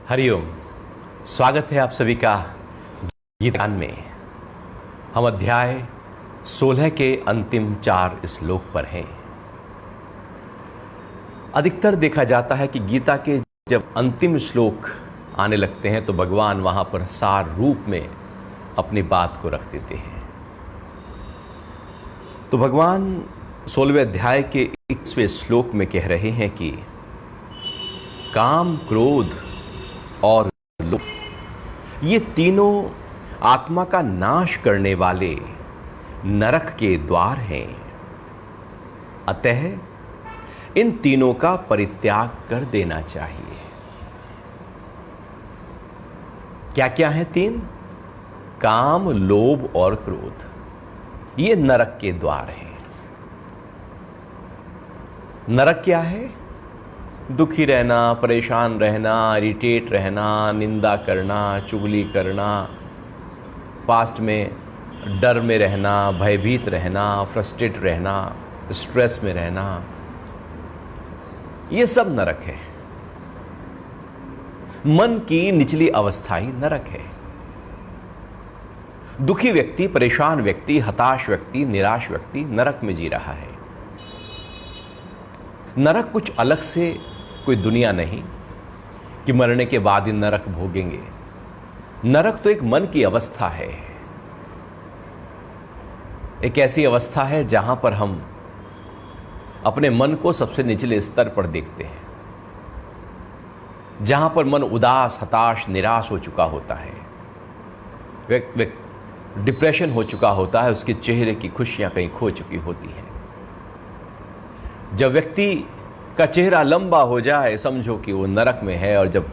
हरिओम। स्वागत है आप सभी का गीता ज्ञान में। हम अध्याय 16 के अंतिम 4 श्लोक पर हैं। अधिकतर देखा जाता है कि गीता के जब अंतिम श्लोक आने लगते हैं तो भगवान वहां पर सार रूप में अपनी बात को रख देते हैं। तो भगवान 16वें अध्याय के 21वें श्लोक में कह रहे हैं कि काम, क्रोध और लोभ, ये तीनों आत्मा का नाश करने वाले नरक के द्वार हैं। अतः इन तीनों का परित्याग कर देना चाहिए। क्या क्या है तीन? काम, लोभ और क्रोध, ये नरक के द्वार हैं। नरक क्या है? दुखी रहना, परेशान रहना, इरिटेट रहना, निंदा करना, चुगली करना, पास्ट में डर में रहना, भयभीत रहना, फ्रस्ट्रेट रहना, स्ट्रेस में रहना, ये सब नरक है। मन की निचली अवस्था ही नरक है। दुखी व्यक्ति, परेशान व्यक्ति, हताश व्यक्ति, निराश व्यक्ति नरक में जी रहा है। नरक कुछ अलग से कोई दुनिया नहीं कि मरने के बाद ही नरक भोगेंगे। नरक तो एक मन की अवस्था है, एक ऐसी अवस्था है जहां पर हम अपने मन को सबसे निचले स्तर पर देखते हैं, जहां पर मन उदास, हताश, निराश हो चुका होता है, डिप्रेशन हो चुका होता है, उसके चेहरे की खुशियां कहीं खो चुकी होती हैं। जब व्यक्ति का चेहरा लंबा हो जाए समझो कि वो नरक में है, और जब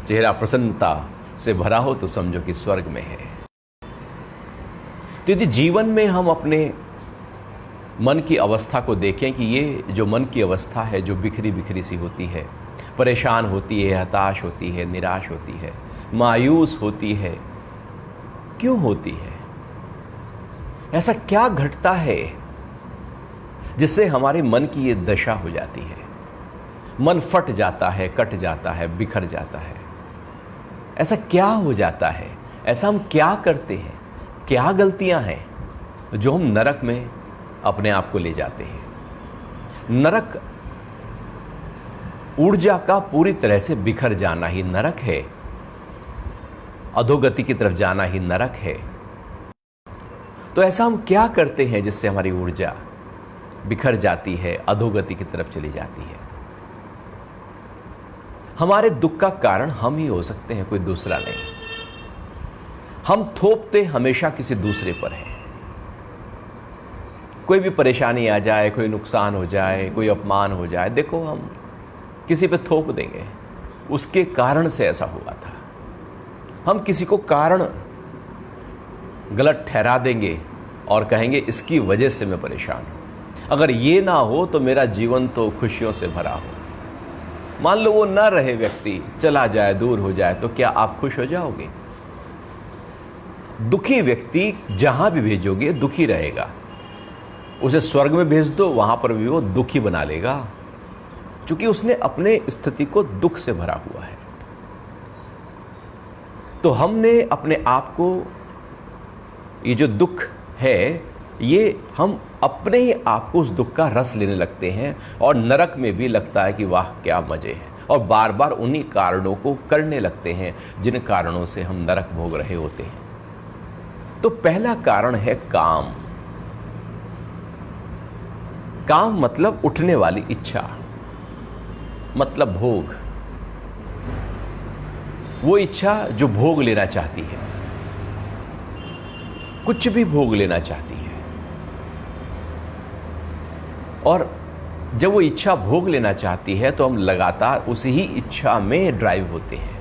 चेहरा प्रसन्नता से भरा हो तो समझो कि स्वर्ग में है। तो यदि जीवन में हम अपने मन की अवस्था को देखें कि ये जो मन की अवस्था है, जो बिखरी बिखरी सी होती है, परेशान होती है, हताश होती है, निराश होती है, मायूस होती है, क्यों होती है? ऐसा क्या घटता है जिससे हमारे मन की ये दशा हो जाती है? मन फट जाता है, कट जाता है, बिखर जाता है। ऐसा क्या हो जाता है? ऐसा हम क्या करते हैं? क्या गलतियां हैं जो हम नरक में अपने आप को ले जाते हैं? नरक ऊर्जा का पूरी तरह से बिखर जाना ही नरक है। अधोगति की तरफ जाना ही नरक है। तो ऐसा हम क्या करते हैं जिससे हमारी ऊर्जा बिखर जाती है, अधोगति की तरफ चली जाती है? हमारे दुख का कारण हम ही हो सकते हैं, कोई दूसरा नहीं। हम थोपते हमेशा किसी दूसरे पर है। कोई भी परेशानी आ जाए, कोई नुकसान हो जाए, कोई अपमान हो जाए, देखो हम किसी पे थोप देंगे, उसके कारण से ऐसा हुआ था। हम किसी को कारण गलत ठहरा देंगे और कहेंगे इसकी वजह से मैं परेशान हूं। अगर ये ना हो तो मेरा जीवन तो खुशियों से भरा हो। मान लो वो ना रहे, व्यक्ति चला जाए, दूर हो जाए, तो क्या आप खुश हो जाओगे? दुखी व्यक्ति जहां भी भेजोगे दुखी रहेगा। उसे स्वर्ग में भेज दो, वहां पर भी वो दुखी बना लेगा, क्योंकि उसने अपने स्थिति को दुख से भरा हुआ है। तो हमने अपने आप को, ये जो दुख है, ये हम अपने ही आप को उस दुख का रस लेने लगते हैं, और नरक में भी लगता है कि वाह क्या मजे हैं, और बार बार उन्हीं कारणों को करने लगते हैं जिन कारणों से हम नरक भोग रहे होते हैं। तो पहला कारण है काम। काम मतलब उठने वाली इच्छा, मतलब भोग। वो इच्छा जो भोग लेना चाहती है, कुछ भी भोग लेना चाहती है, और जब वो इच्छा भोग लेना चाहती है तो हम लगातार उसी ही इच्छा में ड्राइव होते हैं,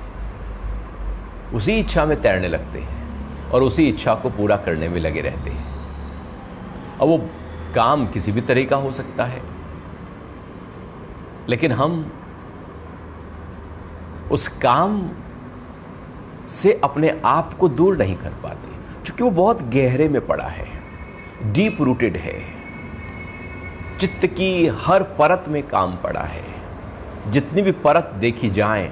उसी इच्छा में तैरने लगते हैं, और उसी इच्छा को पूरा करने में लगे रहते हैं। अब वो काम किसी भी तरह का हो सकता है, लेकिन हम उस काम से अपने आप को दूर नहीं कर पाते, क्योंकि वो बहुत गहरे में पड़ा है, डीप रूटेड है। चित्त की हर परत में काम पड़ा है। जितनी भी परत देखी जाए,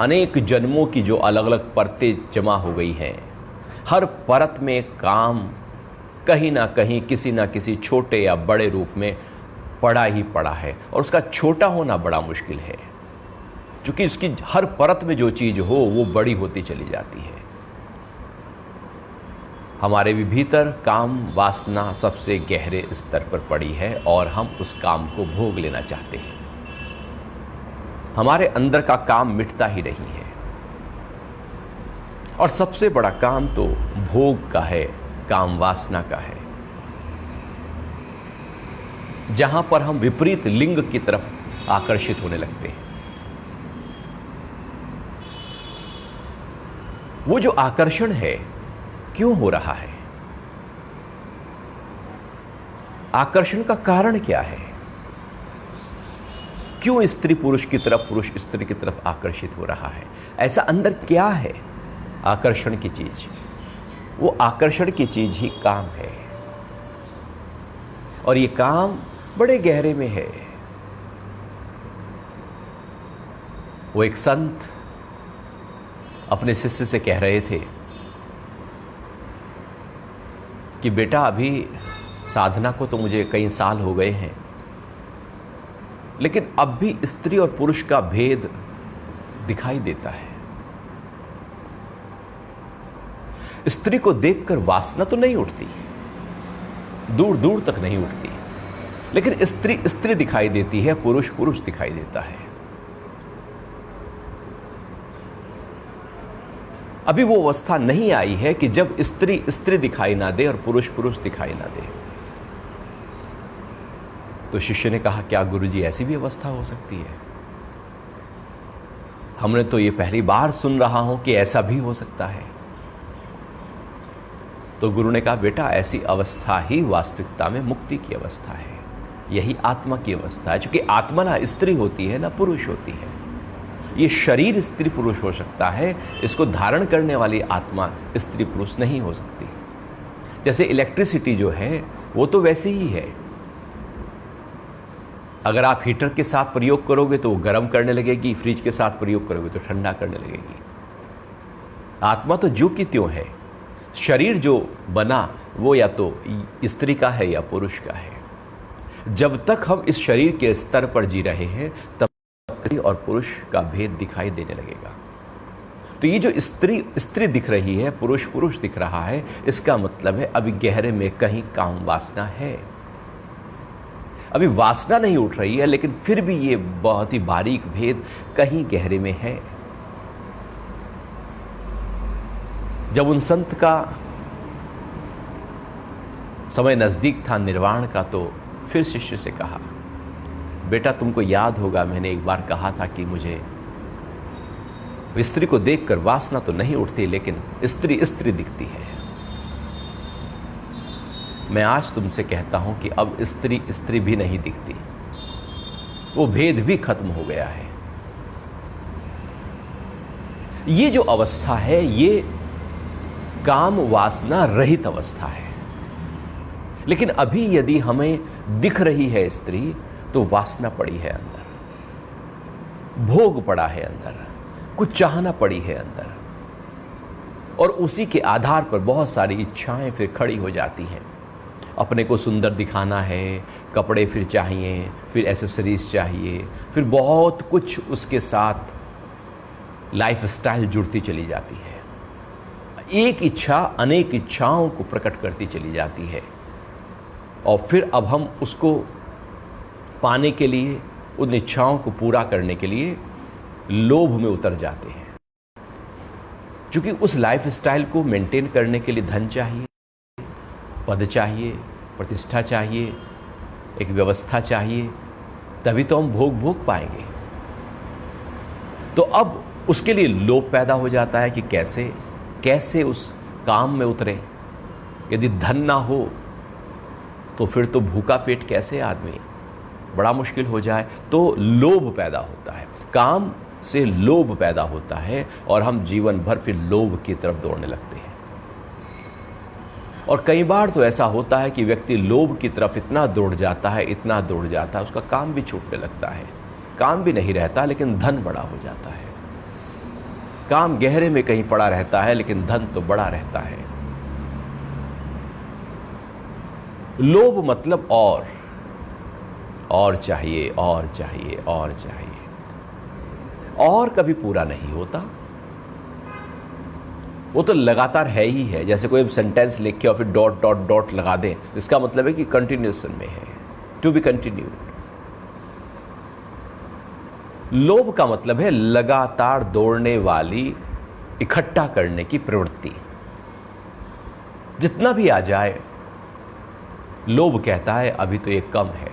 अनेक जन्मों की जो अलग अलग परतें जमा हो गई हैं, हर परत में काम कहीं ना कहीं किसी ना किसी छोटे या बड़े रूप में पड़ा ही पड़ा है, और उसका छोटा होना बड़ा मुश्किल है, क्योंकि उसकी हर परत में जो चीज हो वो बड़ी होती चली जाती है। हमारे भी भीतर काम वासना सबसे गहरे स्तर पर पड़ी है और हम उस काम को भोग लेना चाहते हैं। हमारे अंदर का काम मिटता ही नहीं है, और सबसे बड़ा काम तो भोग का है, काम वासना का है, जहां पर हम विपरीत लिंग की तरफ आकर्षित होने लगते हैं। वो जो आकर्षण है क्यों हो रहा है? आकर्षण का कारण क्या है? क्यों स्त्री पुरुष की तरफ, पुरुष स्त्री की तरफ आकर्षित हो रहा है? ऐसा अंदर क्या है आकर्षण की चीज? वो आकर्षण की चीज ही काम है, और ये काम बड़े गहरे में है। वो एक संत अपने शिष्य से कह रहे थे कि बेटा, अभी साधना को तो मुझे कई साल हो गए हैं, लेकिन अब भी स्त्री और पुरुष का भेद दिखाई देता है। स्त्री को देखकर वासना तो नहीं उठती, दूर दूर तक नहीं उठती, लेकिन स्त्री स्त्री दिखाई देती है, पुरुष पुरुष दिखाई देता है। अभी वो अवस्था नहीं आई है कि जब स्त्री स्त्री दिखाई ना दे और पुरुष पुरुष दिखाई ना दे। तो शिष्य ने कहा, क्या गुरुजी ऐसी भी अवस्था हो सकती है? हमने तो ये पहली बार सुन रहा हूं कि ऐसा भी हो सकता है। तो गुरु ने कहा, बेटा, ऐसी अवस्था ही वास्तविकता में मुक्ति की अवस्था है, यही आत्मा की अवस्था है। क्योंकि आत्मा ना स्त्री होती है ना पुरुष होती है। ये शरीर स्त्री पुरुष हो सकता है, इसको धारण करने वाली आत्मा स्त्री पुरुष नहीं हो सकती। जैसे इलेक्ट्रिसिटी जो है वो तो वैसे ही है, अगर आप हीटर के साथ प्रयोग करोगे तो वो गर्म करने लगेगी, फ्रिज के साथ प्रयोग करोगे तो ठंडा करने लगेगी। आत्मा तो ज्यों की त्यों है। शरीर जो बना वो या तो स्त्री का है या पुरुष का है। जब तक हम इस शरीर के स्तर पर जी रहे हैं तब स्त्री और पुरुष का भेद दिखाई देने लगेगा। तो ये जो स्त्री स्त्री दिख रही है, पुरुष पुरुष दिख रहा है, इसका मतलब है अभी गहरे में कहीं काम वासना है। अभी वासना नहीं उठ रही है, लेकिन फिर भी ये बहुत ही बारीक भेद कहीं गहरे में है। जब उन संत का समय नजदीक था निर्वाण का, तो फिर शिष्य से कहा, बेटा, तुमको याद होगा मैंने एक बार कहा था कि मुझे स्त्री को देखकर वासना तो नहीं उठती, लेकिन स्त्री स्त्री दिखती है। मैं आज तुमसे कहता हूं कि अब स्त्री स्त्री भी नहीं दिखती, वो भेद भी खत्म हो गया है। ये जो अवस्था है ये काम वासना रहित अवस्था है। लेकिन अभी यदि हमें दिख रही है स्त्री, तो वासना पड़ी है अंदर, भोग पड़ा है अंदर, कुछ चाहना पड़ी है अंदर, और उसी के आधार पर बहुत सारी इच्छाएं फिर खड़ी हो जाती हैं। अपने को सुंदर दिखाना है, कपड़े फिर चाहिए, फिर एसेसरीज चाहिए, फिर बहुत कुछ उसके साथ लाइफस्टाइल जुड़ती चली जाती है। एक इच्छा अनेक इच्छाओं को प्रकट करती चली जाती है, और फिर अब हम उसको पाने के लिए, उन इच्छाओं को पूरा करने के लिए लोभ में उतर जाते हैं। क्योंकि उस लाइफस्टाइल को मेंटेन करने के लिए धन चाहिए, पद चाहिए, प्रतिष्ठा चाहिए, एक व्यवस्था चाहिए, तभी तो हम भोग पाएंगे। तो अब उसके लिए लोभ पैदा हो जाता है कि कैसे उस काम में उतरे। यदि धन ना हो तो फिर तो भूखा पेट कैसे आदमी, बड़ा मुश्किल हो जाए। तो लोभ पैदा होता है, काम से लोभ पैदा होता है, और हम जीवन भर फिर लोभ की तरफ दौड़ने लगते हैं। और कई बार तो ऐसा होता है कि व्यक्ति लोभ की तरफ इतना दौड़ जाता है, इतना दौड़ जाता है, उसका काम भी छूटने लगता है, काम भी नहीं रहता, लेकिन धन बड़ा हो जाता है। काम गहरे में कहीं पड़ा रहता है, लेकिन धन तो बड़ा रहता है। लोभ मतलब और चाहिए, और चाहिए, और चाहिए, और कभी पूरा नहीं होता। वो तो लगातार है ही है। जैसे कोई सेंटेंस लिख के और फिर डॉट डॉट डॉट लगा दें, इसका मतलब है कि कंटिन्यूएशन में है, टू बी कंटिन्यूड। लोभ का मतलब है लगातार दौड़ने वाली, इकट्ठा करने की प्रवृत्ति। जितना भी आ जाए, लोभ कहता है अभी तो ये कम है,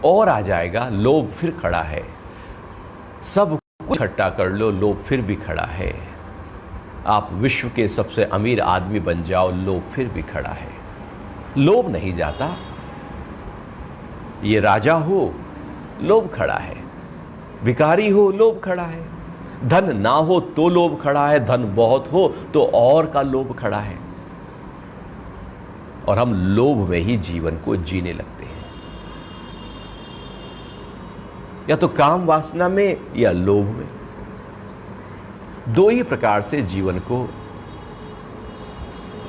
और आ जाएगा। लोभ फिर खड़ा है, सब कुछ इकट्ठा कर लो, लोभ फिर भी खड़ा है। आप विश्व के सबसे अमीर आदमी बन जाओ, लोभ फिर भी खड़ा है। लोभ नहीं जाता। ये राजा हो, लोभ खड़ा है। भिखारी हो, लोभ खड़ा है। धन ना हो तो लोभ खड़ा है, धन बहुत हो तो और का लोभ खड़ा है। और हम लोभ में ही जीवन को जीने लगते हैं, या तो काम वासना में या लोभ में। दो ही प्रकार से जीवन को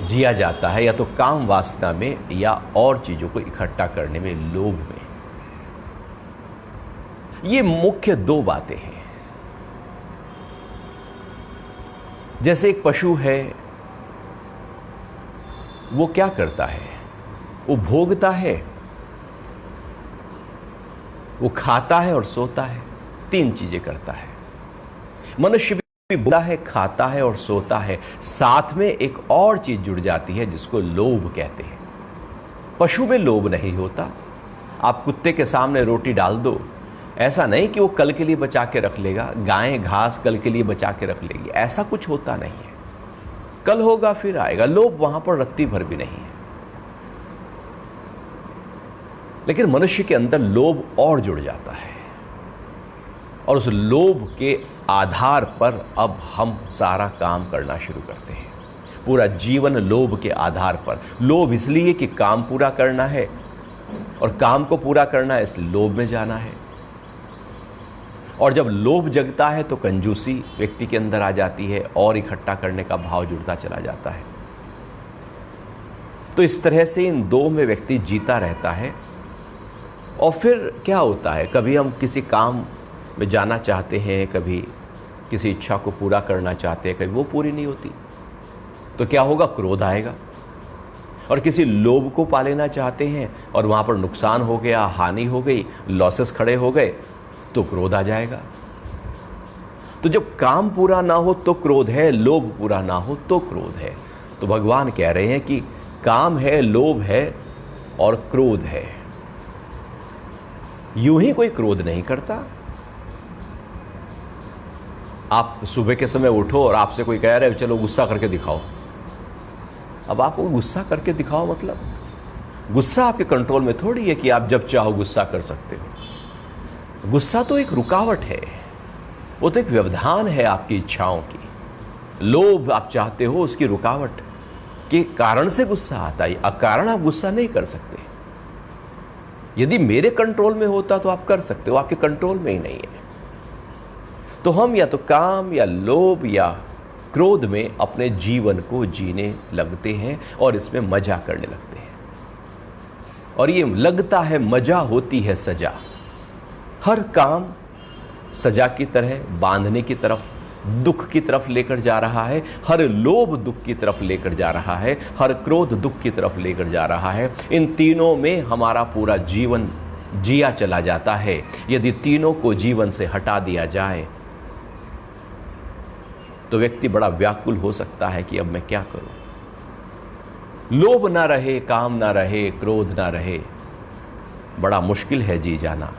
जिया जाता है, या तो काम वासना में या और चीजों को इकट्ठा करने में, लोभ में। ये मुख्य दो बातें हैं। जैसे एक पशु है, वो क्या करता है? वो भोगता है, वो खाता है और सोता है। तीन चीजें करता है। मनुष्य भी भोगता है, खाता है और सोता है। साथ में एक और चीज जुड़ जाती है जिसको लोभ कहते हैं। पशु में लोभ नहीं होता। आप कुत्ते के सामने रोटी डाल दो, ऐसा नहीं कि वो कल के लिए बचा के रख लेगा। गाय घास कल के लिए बचा के रख लेगी, ऐसा कुछ होता नहीं है। कल होगा फिर आएगा। लोभ वहां पर रत्ती भर भी नहीं है। लेकिन मनुष्य के अंदर लोभ और जुड़ जाता है, और उस लोभ के आधार पर अब हम सारा काम करना शुरू करते हैं। पूरा जीवन लोभ के आधार पर। लोभ इसलिए कि काम पूरा करना है, और काम को पूरा करना है इसलिए लोभ में जाना है। और जब लोभ जगता है तो कंजूसी व्यक्ति के अंदर आ जाती है, और इकट्ठा करने का भाव जुड़ता चला जाता है। तो इस तरह से इन दो में व्यक्ति जीता रहता है। और फिर क्या होता है, कभी हम किसी काम में जाना चाहते हैं, कभी किसी इच्छा को पूरा करना चाहते हैं, कभी वो पूरी नहीं होती, तो क्या होगा? क्रोध आएगा। और किसी लोभ को पा लेना चाहते हैं और वहां पर नुकसान हो गया, हानि हो गई, लॉसेस खड़े हो गए, तो क्रोध आ जाएगा। तो जब काम पूरा ना हो तो क्रोध है, लोभ पूरा ना हो तो क्रोध है। तो भगवान कह रहे हैं कि काम है, लोभ है और क्रोध है। यूं ही कोई क्रोध नहीं करता। आप सुबह के समय उठो और आपसे कोई कह रहा है चलो गुस्सा करके दिखाओ। अब आपको गुस्सा करके दिखाओ मतलब गुस्सा आपके कंट्रोल में थोड़ी है कि आप जब चाहो गुस्सा कर सकते हो। गुस्सा तो एक रुकावट है, वो तो एक व्यवधान है आपकी इच्छाओं की। लोभ आप चाहते हो, उसकी रुकावट के कारण से गुस्सा आता है। अकारण आप गुस्सा नहीं कर सकते। यदि मेरे कंट्रोल में होता तो आप कर सकते हो, आपके कंट्रोल में ही नहीं है। तो हम या तो काम या लोभ या क्रोध में अपने जीवन को जीने लगते हैं और इसमें मजा करने लगते हैं। और ये लगता है मजा, होती है सजा। हर काम सजा की तरह, बांधने की तरफ, दुख की तरफ लेकर जा रहा है। हर लोभ दुख की तरफ लेकर जा रहा है, हर क्रोध दुख की तरफ लेकर जा रहा है। इन तीनों में हमारा पूरा जीवन जिया चला जाता है। यदि तीनों को जीवन से हटा दिया जाए तो व्यक्ति बड़ा व्याकुल हो सकता है कि अब मैं क्या करूं। लोभ ना रहे, काम ना रहे, क्रोध ना रहे, बड़ा मुश्किल है जी जाना।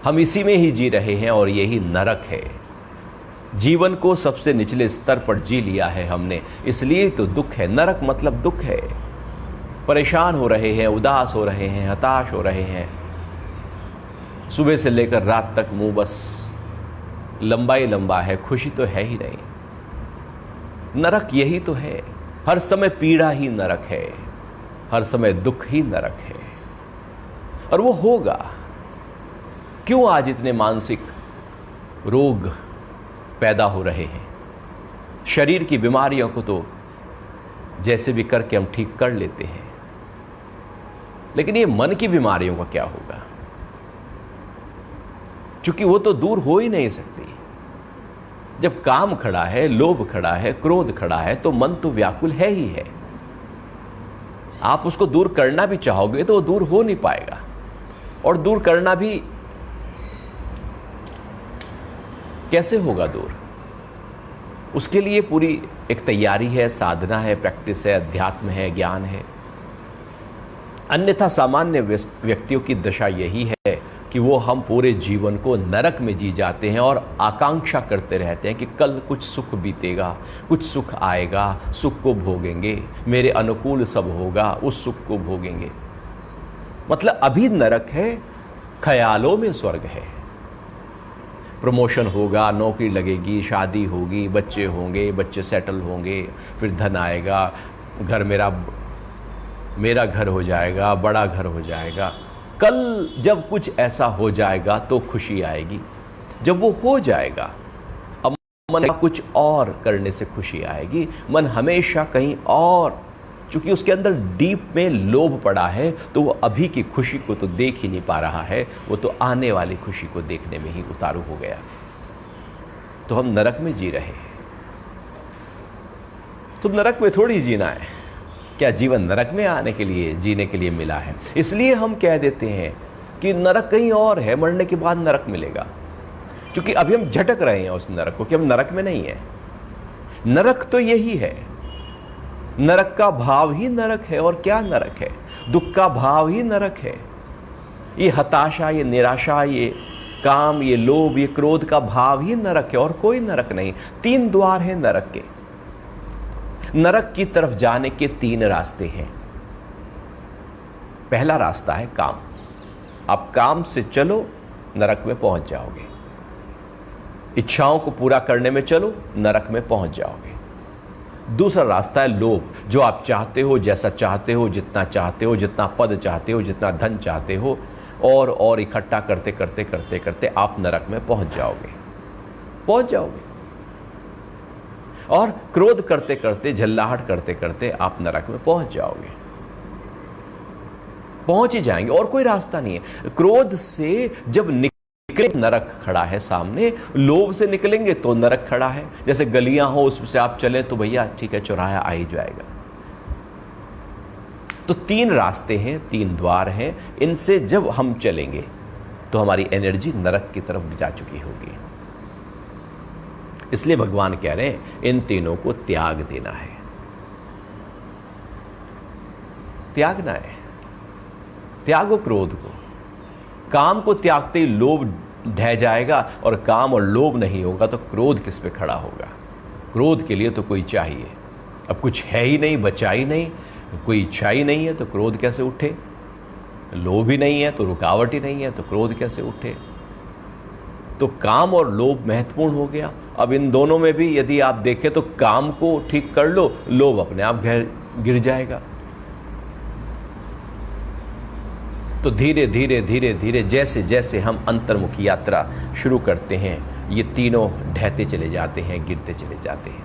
हम इसी में ही जी रहे हैं और यही नरक है। जीवन को सबसे निचले स्तर पर जी लिया है हमने, इसलिए तो दुख है। नरक मतलब दुख है। परेशान हो रहे हैं, उदास हो रहे हैं, हताश हो रहे हैं। सुबह से लेकर रात तक मुंह बस लंबा ही लंबा है, खुशी तो है ही नहीं। नरक यही तो है। हर समय पीड़ा ही नरक है, हर समय दुख ही नरक है। और वो होगा। क्यों आज इतने मानसिक रोग पैदा हो रहे हैं। शरीर की बीमारियों को तो जैसे भी करके हम ठीक कर लेते हैं, लेकिन ये मन की बीमारियों का क्या होगा? क्योंकि वो तो दूर हो ही नहीं सकती। जब काम खड़ा है, लोभ खड़ा है, क्रोध खड़ा है, तो मन तो व्याकुल है ही है। आप उसको दूर करना भी चाहोगे तो वो दूर हो नहीं पाएगा, और दूर करना भी कैसे होगा दूर? उसके लिए पूरी एक तैयारी है, साधना है, प्रैक्टिस है, अध्यात्म है, ज्ञान है। अन्यथा सामान्य व्यक्तियों की दशा यही है कि वो हम पूरे जीवन को नरक में जी जाते हैं और आकांक्षा करते रहते हैं कि कल कुछ सुख बीतेगा, कुछ सुख आएगा, सुख को भोगेंगे, मेरे अनुकूल सब होगा, उस सुख को भोगेंगे। मतलब अभी नरक है, ख्यालों में स्वर्ग है। प्रमोशन होगा, नौकरी लगेगी, शादी होगी, बच्चे होंगे, बच्चे सेटल होंगे, फिर धन आएगा, घर मेरा घर हो जाएगा, बड़ा घर हो जाएगा। कल जब कुछ ऐसा हो जाएगा तो खुशी आएगी। जब वो हो जाएगा, अब मन कुछ और करने से खुशी आएगी। मन हमेशा कहीं और, चूंकि उसके अंदर डीप में लोभ पड़ा है, तो वो अभी की खुशी को तो देख ही नहीं पा रहा है, वो तो आने वाली खुशी को देखने में ही उतारू हो गया। तो हम नरक में जी रहे हैं। तो नरक में थोड़ी जीना है। क्या जीवन नरक में आने के लिए, जीने के लिए मिला है? इसलिए हम कह देते हैं कि नरक कहीं और है, मरने के बाद नरक मिलेगा। क्योंकि अभी हम झटक रहे हैं उस नरक को कि हम नरक में नहीं है। नरक तो यही है, नरक का भाव ही नरक है। और क्या नरक है? दुख का भाव ही नरक है। ये हताशा, ये निराशा, ये काम, ये लोभ, ये क्रोध का भाव ही नरक है, और कोई नरक नहीं। 3 द्वार हैं नरक के। नरक की तरफ जाने के 3 रास्ते हैं। पहला रास्ता है काम। आप काम से चलो, नरक में पहुंच जाओगे। इच्छाओं को पूरा करने में चलो, नरक में पहुंच जाओगे। दूसरा रास्ता है लोभ। जो आप चाहते हो, जैसा चाहते हो, जितना चाहते हो, जितना पद चाहते हो, जितना धन चाहते हो, और इकट्ठा करते करते करते करते आप नरक में पहुंच जाओगे। और क्रोध करते करते, झल्लाहट करते करते आप नरक में पहुंच ही जाएंगे। और कोई रास्ता नहीं है। क्रोध से जब निकले, नरक खड़ा है सामने। लोभ से निकलेंगे तो नरक खड़ा है। जैसे गलियां हो, उससे आप चलें तो भैया ठीक है, चौराहा आ ही जाएगा। तो 3 रास्ते हैं, 3 द्वार हैं। इनसे जब हम चलेंगे तो हमारी एनर्जी नरक की तरफ जा चुकी होगी। इसलिए भगवान कह रहे हैं इन तीनों को त्याग देना है। त्यागना है। त्यागो क्रोध को। काम को त्यागते ही लोभ ढह जाएगा, और काम और लोभ नहीं होगा तो क्रोध किस पे खड़ा होगा? क्रोध के लिए तो कोई चाहिए। अब कुछ है ही नहीं, बचा ही नहीं, कोई इच्छा ही नहीं है तो क्रोध कैसे उठे? लोभ ही नहीं है तो रुकावट ही नहीं है तो क्रोध कैसे उठे? तो काम और लोभ महत्वपूर्ण हो गया। अब इन दोनों में भी यदि आप देखें तो काम को ठीक कर लो, लोभ अपने आप गिर जाएगा। तो धीरे धीरे धीरे धीरे जैसे जैसे हम अंतर्मुखी यात्रा शुरू करते हैं, ये तीनों ढहते चले जाते हैं, गिरते चले जाते हैं।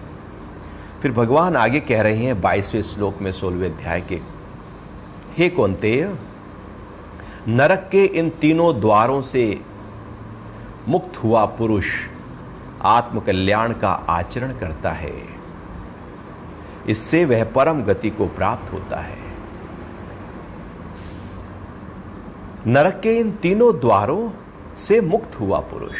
फिर भगवान आगे कह रहे हैं 22वें श्लोक में 16वें अध्याय के, हे कौन्तेय, नरक के इन तीनों द्वारों से मुक्त हुआ पुरुष आत्मकल्याण का आचरण करता है। इससे वह परम गति को प्राप्त होता है। नरक के इन तीनों द्वारों से मुक्त हुआ पुरुष,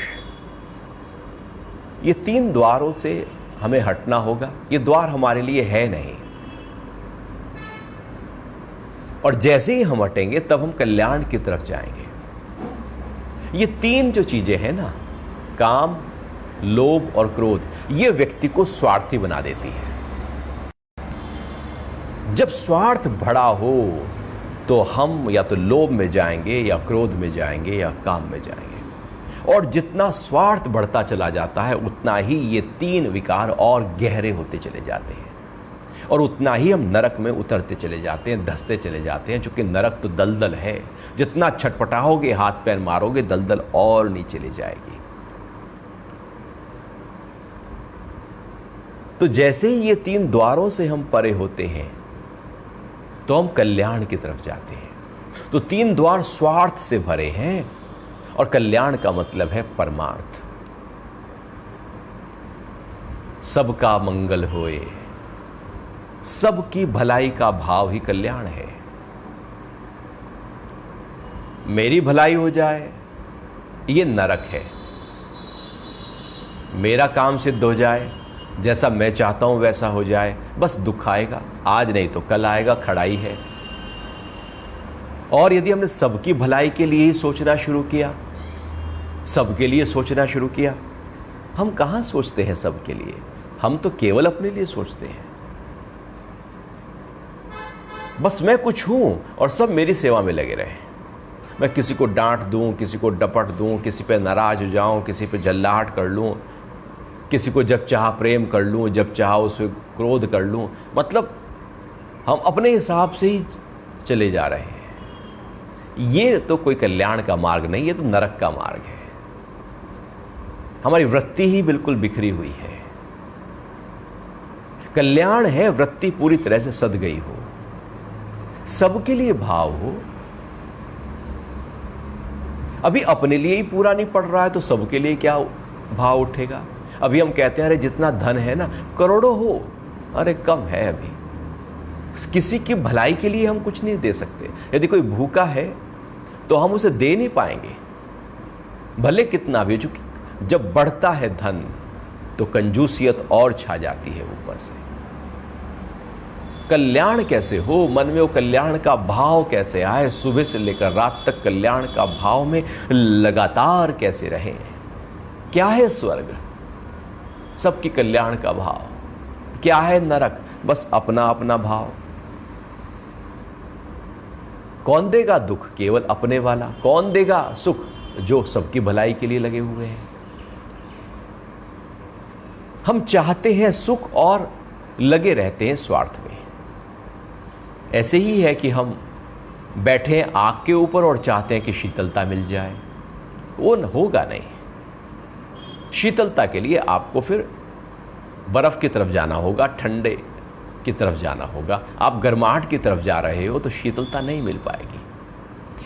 ये 3 द्वारों से हमें हटना होगा। ये द्वार हमारे लिए है नहीं, और जैसे ही हम हटेंगे तब हम कल्याण की तरफ जाएंगे। ये 3 जो चीजें हैं ना, काम, लोभ और क्रोध, ये व्यक्ति को स्वार्थी बना देती है। जब स्वार्थ बड़ा हो तो हम या तो लोभ में जाएंगे, या क्रोध में जाएंगे, या काम में जाएंगे। और जितना स्वार्थ बढ़ता चला जाता है, उतना ही ये 3 विकार और गहरे होते चले जाते हैं, और उतना ही हम नरक में उतरते चले जाते हैं, धंसते चले जाते हैं। क्योंकि नरक तो दलदल है। जितना छटपटाओगे, हाथ पैर मारोगे, दलदल और नीचे ले जाएगी। तो जैसे ही ये 3 द्वारों से हम परे होते हैं तो हम कल्याण की तरफ जाते हैं। तो 3 द्वार स्वार्थ से भरे हैं और कल्याण का मतलब है परमार्थ। सबका मंगल होए, सबकी भलाई का भाव ही कल्याण है। मेरी भलाई हो जाए ये नरक है, मेरा काम सिद्ध हो जाए, जैसा मैं चाहता हूं वैसा हो जाए, बस दुख आएगा, आज नहीं तो कल आएगा, खड़ाई है। और यदि हमने सबकी भलाई के लिए ही सोचना शुरू किया, सबके लिए सोचना शुरू किया, हम कहां सोचते हैं सबके लिए, हम तो केवल अपने लिए सोचते हैं। बस मैं कुछ हूं और सब मेरी सेवा में लगे रहे। मैं किसी को डांट दूं, किसी को डपट दूं, किसी पे नाराज हो जाऊं, किसी पे जल्लाहट कर लूं, किसी को जब चाह प्रेम कर लूं, जब चाह उससे क्रोध कर लूं। मतलब हम अपने हिसाब से ही चले जा रहे हैं। ये तो कोई कल्याण का मार्ग नहीं, ये तो नरक का मार्ग है। हमारी वृत्ति ही बिल्कुल बिखरी हुई है। कल्याण है वृत्ति पूरी तरह से सद गई हो, सबके लिए भाव हो। अभी अपने लिए ही पूरा नहीं पड़ रहा है तो सबके लिए क्या भाव उठेगा। अभी हम कहते हैं अरे जितना धन है ना, करोड़ों हो, अरे कम है। अभी किसी की भलाई के लिए हम कुछ नहीं दे सकते। यदि कोई भूखा है तो हम उसे दे नहीं पाएंगे, भले कितना भी। चूंकि जब बढ़ता है धन तो कंजूसियत और छा जाती है ऊपर से। कल्याण कैसे हो, मन में वो कल्याण का भाव कैसे आए, सुबह से लेकर रात तक कल्याण का भाव में लगातार कैसे रहे। क्या है स्वर्ग, सबकी कल्याण का भाव। क्या है नरक, बस अपना अपना भाव। कौन देगा दुख, केवल अपने वाला। कौन देगा सुख, जो सबकी भलाई के लिए लगे हुए हैं। हम चाहते हैं सुख और लगे रहते हैं स्वार्थ में। ऐसे ही है कि हम बैठे हैं आग के ऊपर और चाहते हैं कि शीतलता मिल जाए, वो होगा नहीं। शीतलता के लिए आपको फिर बर्फ की तरफ जाना होगा, ठंडे की तरफ जाना होगा। आप गर्माहट की तरफ जा रहे हो तो शीतलता नहीं मिल पाएगी।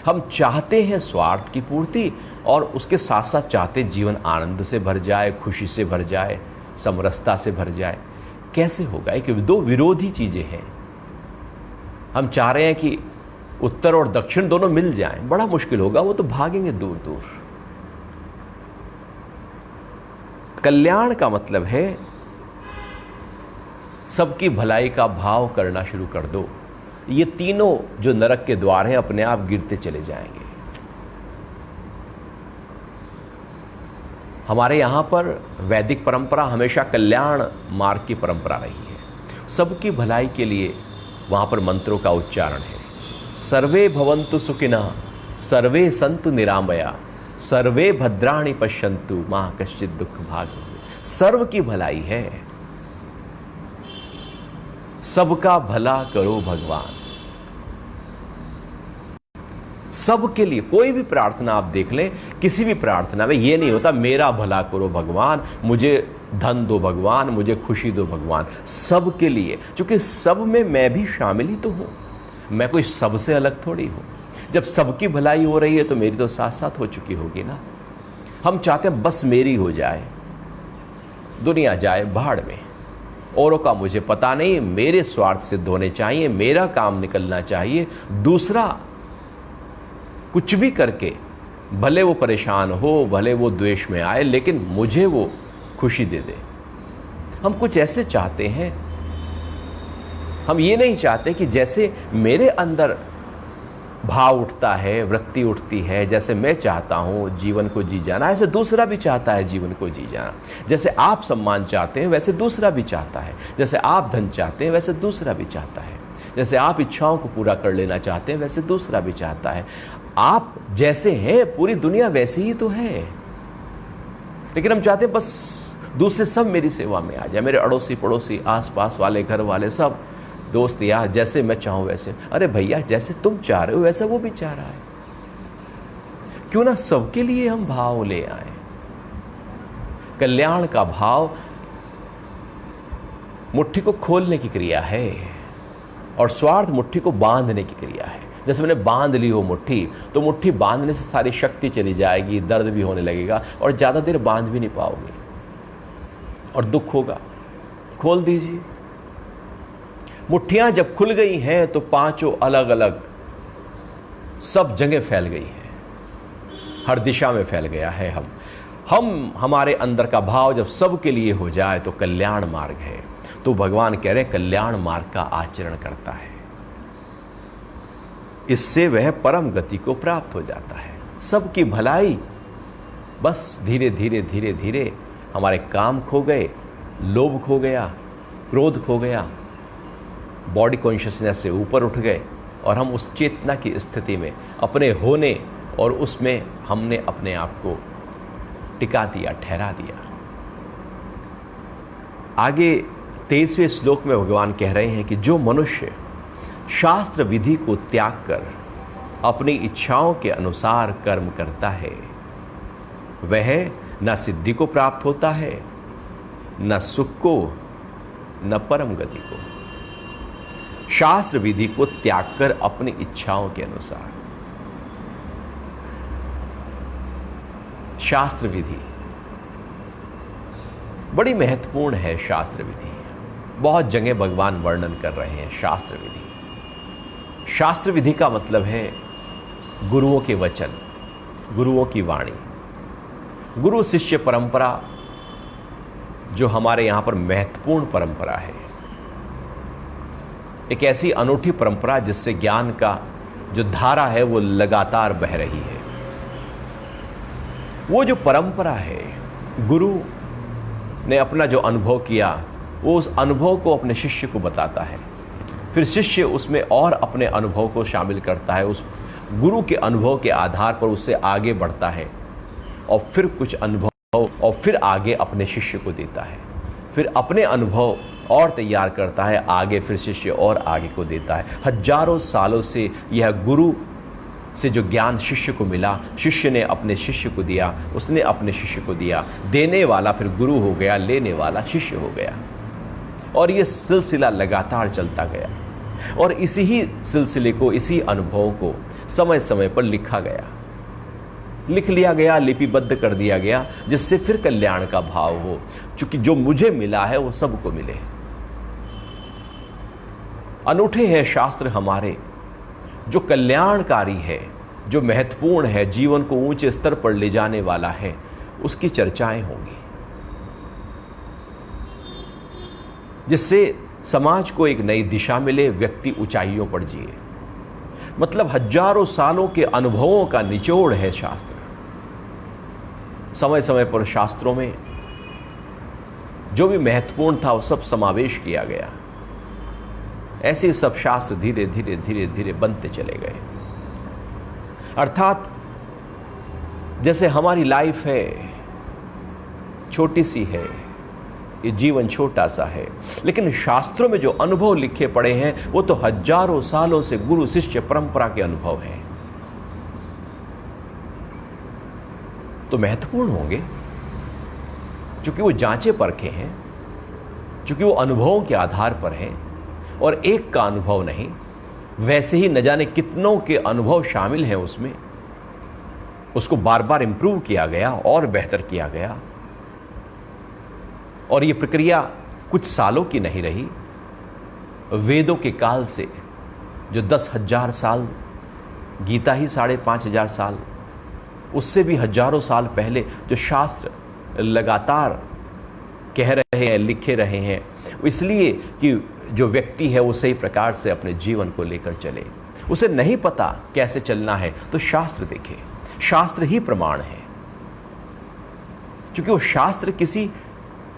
हम चाहते हैं स्वार्थ की पूर्ति और उसके साथ साथ चाहते जीवन आनंद से भर जाए, खुशी से भर जाए, समरसता से भर जाए। कैसे होगा, कि दो विरोधी चीजें हैं। हम चाह रहे हैं कि उत्तर और दक्षिण दोनों मिल जाएं, बड़ा मुश्किल होगा, वो तो भागेंगे दूर दूर। कल्याण का मतलब है सबकी भलाई का भाव करना शुरू कर दो। ये तीनों जो नरक के द्वार हैं अपने आप गिरते चले जाएंगे। हमारे यहाँ पर वैदिक परंपरा हमेशा कल्याण मार्ग की परंपरा रही है। सबकी भलाई के लिए वहाँ पर मंत्रों का उच्चारण है। सर्वे भवन्तु सुखिनः, सर्वे सन्तु निरामया, सर्वे भद्राणि पश्यन्तु मा कश्चित् दुःख भाग्। सर्व की भलाई है, सबका भला करो भगवान। सबके लिए कोई भी प्रार्थना आप देख लें, किसी भी प्रार्थना में ये नहीं होता मेरा भला करो भगवान, मुझे धन दो भगवान, मुझे खुशी दो भगवान। सबके लिए, क्योंकि सब में मैं भी शामिल ही तो हूं, मैं कोई सबसे अलग थोड़ी हूं। जब सबकी भलाई हो रही है तो मेरी तो साथ साथ हो चुकी होगी ना। हम चाहते हैं बस मेरी हो जाए, दुनिया जाए भाड़ में, औरों का मुझे पता नहीं, मेरे स्वार्थ सिद्ध होने चाहिए, मेरा काम निकलना चाहिए। दूसरा कुछ भी करके, भले वो परेशान हो, भले वो द्वेष में आए, लेकिन मुझे वो खुशी दे दे। हम कुछ ऐसे चाहते हैं। हम ये नहीं चाहते कि जैसे मेरे अंदर भाव उठता है, वृत्ति उठती है, जैसे मैं चाहता हूं जीवन को जी जाना, ऐसे दूसरा भी चाहता है जीवन को जी जाना। जैसे आप सम्मान चाहते हैं वैसे दूसरा भी चाहता है। जैसे आप धन चाहते हैं वैसे दूसरा भी चाहता है। जैसे आप इच्छाओं को पूरा कर लेना चाहते हैं वैसे दूसरा भी चाहता है। आप जैसे हैं पूरी दुनिया वैसी ही तो है, लेकिन हम चाहते हैं बस दूसरे सब मेरी सेवा में आ जाए। मेरे अड़ोसी पड़ोसी, आस पास वाले, घर वाले, सब दोस्त यार, जैसे मैं चाहूं वैसे। अरे भैया, जैसे तुम चाह रहे हो वैसा वो भी चाह रहा है। क्यों ना सबके लिए हम भाव ले आए। कल्याण का भाव मुट्ठी को खोलने की क्रिया है और स्वार्थ मुट्ठी को बांधने की क्रिया है। जैसे मैंने बांध ली हो मुट्ठी, तो मुट्ठी बांधने से सारी शक्ति चली जाएगी, दर्द भी होने लगेगा और ज़्यादा देर बांध भी नहीं पाओगे और दुख होगा। खोल दीजिए। मुट्ठियां जब खुल गई हैं तो पांचों अलग अलग सब जगह फैल गई है, हर दिशा में फैल गया है। हमारे अंदर का भाव जब सबके लिए हो जाए तो कल्याण मार्ग है। तो भगवान कह रहे हैं कल्याण मार्ग का आचरण करता है, इससे वह परम गति को प्राप्त हो जाता है। सबकी भलाई, बस धीरे धीरे धीरे धीरे हमारे काम खो गए, लोभ खो गया, क्रोध खो गया, बॉडी कॉन्शियसनेस से ऊपर उठ गए और हम उस चेतना की स्थिति में अपने होने और उसमें हमने अपने आप को टिका दिया, ठहरा दिया। आगे 23वें श्लोक में भगवान कह रहे हैं कि जो मनुष्य शास्त्र विधि को त्याग कर अपनी इच्छाओं के अनुसार कर्म करता है, वह न सिद्धि को प्राप्त होता है, न सुख को, न परम गति को। शास्त्र विधि को त्याग कर अपनी इच्छाओं के अनुसार। शास्त्र विधि बड़ी महत्वपूर्ण है। शास्त्र विधि बहुत जगह भगवान वर्णन कर रहे हैं। शास्त्र विधि, शास्त्र विधि का मतलब है गुरुओं के वचन, गुरुओं की वाणी। गुरु शिष्य परंपरा जो हमारे यहां पर महत्वपूर्ण परंपरा है, एक ऐसी अनूठी परंपरा जिससे ज्ञान का जो धारा है वो लगातार बह रही है। वो जो परंपरा है, गुरु ने अपना जो अनुभव किया वो उस अनुभव को अपने शिष्य को बताता है, फिर शिष्य उसमें और अपने अनुभव को शामिल करता है, उस गुरु के अनुभव के आधार पर उससे आगे बढ़ता है और फिर कुछ अनुभव और फिर आगे अपने शिष्य को देता है, फिर अपने अनुभव और तैयार करता है, आगे फिर शिष्य और आगे को देता है। हजारों सालों से यह गुरु से जो ज्ञान शिष्य को मिला, शिष्य ने अपने शिष्य को दिया, उसने अपने शिष्य को दिया। देने वाला फिर गुरु हो गया, लेने वाला शिष्य हो गया और यह सिलसिला लगातार चलता गया और इसी ही सिलसिले को, इसी अनुभव को समय समय पर लिखा गया, लिख लिया गया, लिपिबद्ध कर दिया गया, जिससे फिर कल्याण का भाव हो। चूंकि जो मुझे मिला है वो सबको मिले। अनूठे हैं शास्त्र हमारे, जो कल्याणकारी है, जो महत्वपूर्ण है, जीवन को ऊंचे स्तर पर ले जाने वाला है, उसकी चर्चाएं होंगी, जिससे समाज को एक नई दिशा मिले, व्यक्ति ऊंचाइयों पर जिए। मतलब हजारों सालों के अनुभवों का निचोड़ है शास्त्र। समय समय पर शास्त्रों में जो भी महत्वपूर्ण था वो सब समावेश किया गया। ऐसे सब शास्त्र धीरे धीरे धीरे धीरे बनते चले गए। अर्थात जैसे हमारी लाइफ है, छोटी सी है, ये जीवन छोटा सा है, लेकिन शास्त्रों में जो अनुभव लिखे पड़े हैं वो तो हजारों सालों से गुरु शिष्य परंपरा के अनुभव हैं। तो महत्वपूर्ण होंगे, क्योंकि वो जांचे परखे हैं, क्योंकि वो अनुभवों के आधार पर हैं और एक का अनुभव नहीं, वैसे ही न जाने कितनों के अनुभव शामिल हैं उसमें। उसको बार बार इंप्रूव किया गया और बेहतर किया गया और ये प्रक्रिया कुछ सालों की नहीं रही। वेदों के काल से जो 10,000 साल, गीता ही 5,500 साल, उससे भी हजारों साल पहले जो शास्त्र लगातार कह रहे हैं, लिखे रहे हैं, इसलिए कि जो व्यक्ति है वो सही प्रकार से अपने जीवन को लेकर चले। उसे नहीं पता कैसे चलना है तो शास्त्र देखे, शास्त्र ही प्रमाण है, क्योंकि वो शास्त्र किसी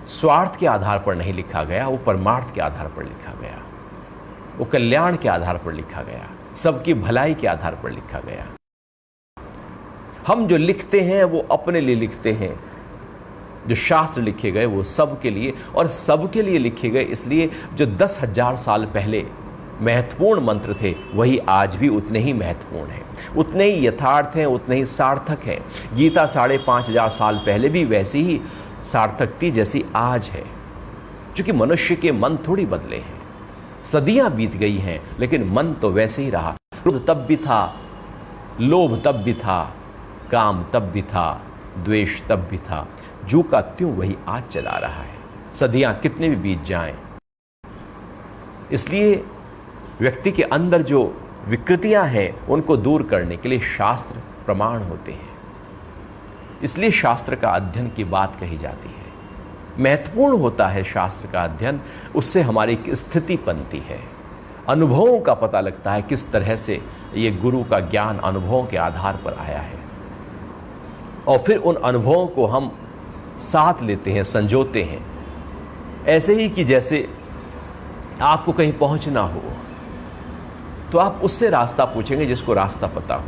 स्वार्थ के आधार पर नहीं लिखा गया, वो परमार्थ के आधार पर लिखा गया, वो कल्याण के आधार पर लिखा गया, सबकी भलाई के आधार पर लिखा गया। हम जो लिखते हैं वो अपने लिए लिखते हैं, जो शास्त्र लिखे गए वो सबके लिए, और सबके लिए लिखे गए इसलिए जो 10,000 साल पहले महत्वपूर्ण मंत्र थे वही आज भी उतने ही महत्वपूर्ण हैं, उतने ही यथार्थ हैं, उतने ही सार्थक हैं। गीता 5,500 साल पहले भी वैसी ही सार्थक थी जैसी आज है। क्योंकि मनुष्य के मन थोड़ी बदले हैं, सदियां बीत गई हैं, लेकिन मन तो वैसे ही रहा। क्रोध तब भी था, लोभ तब भी था, काम तब भी था, द्वेष तब भी था, जो का त्यों वही आज चला रहा है, सदियां कितने भी बीत जाएं। इसलिए व्यक्ति के अंदर जो विकृतियां हैं उनको दूर करने के लिए शास्त्र प्रमाण होते हैं। इसलिए शास्त्र का अध्ययन की बात कही जाती है। महत्वपूर्ण होता है शास्त्र का अध्ययन, उससे हमारी स्थिति बनती है, अनुभवों का पता लगता है किस तरह से ये गुरु का ज्ञान अनुभवों के आधार पर आया है, और फिर उन अनुभवों को हम साथ लेते हैं, संजोते हैं। ऐसे ही कि जैसे आपको कहीं पहुंचना हो तो आप उससे रास्ता पूछेंगे जिसको रास्ता पता हो,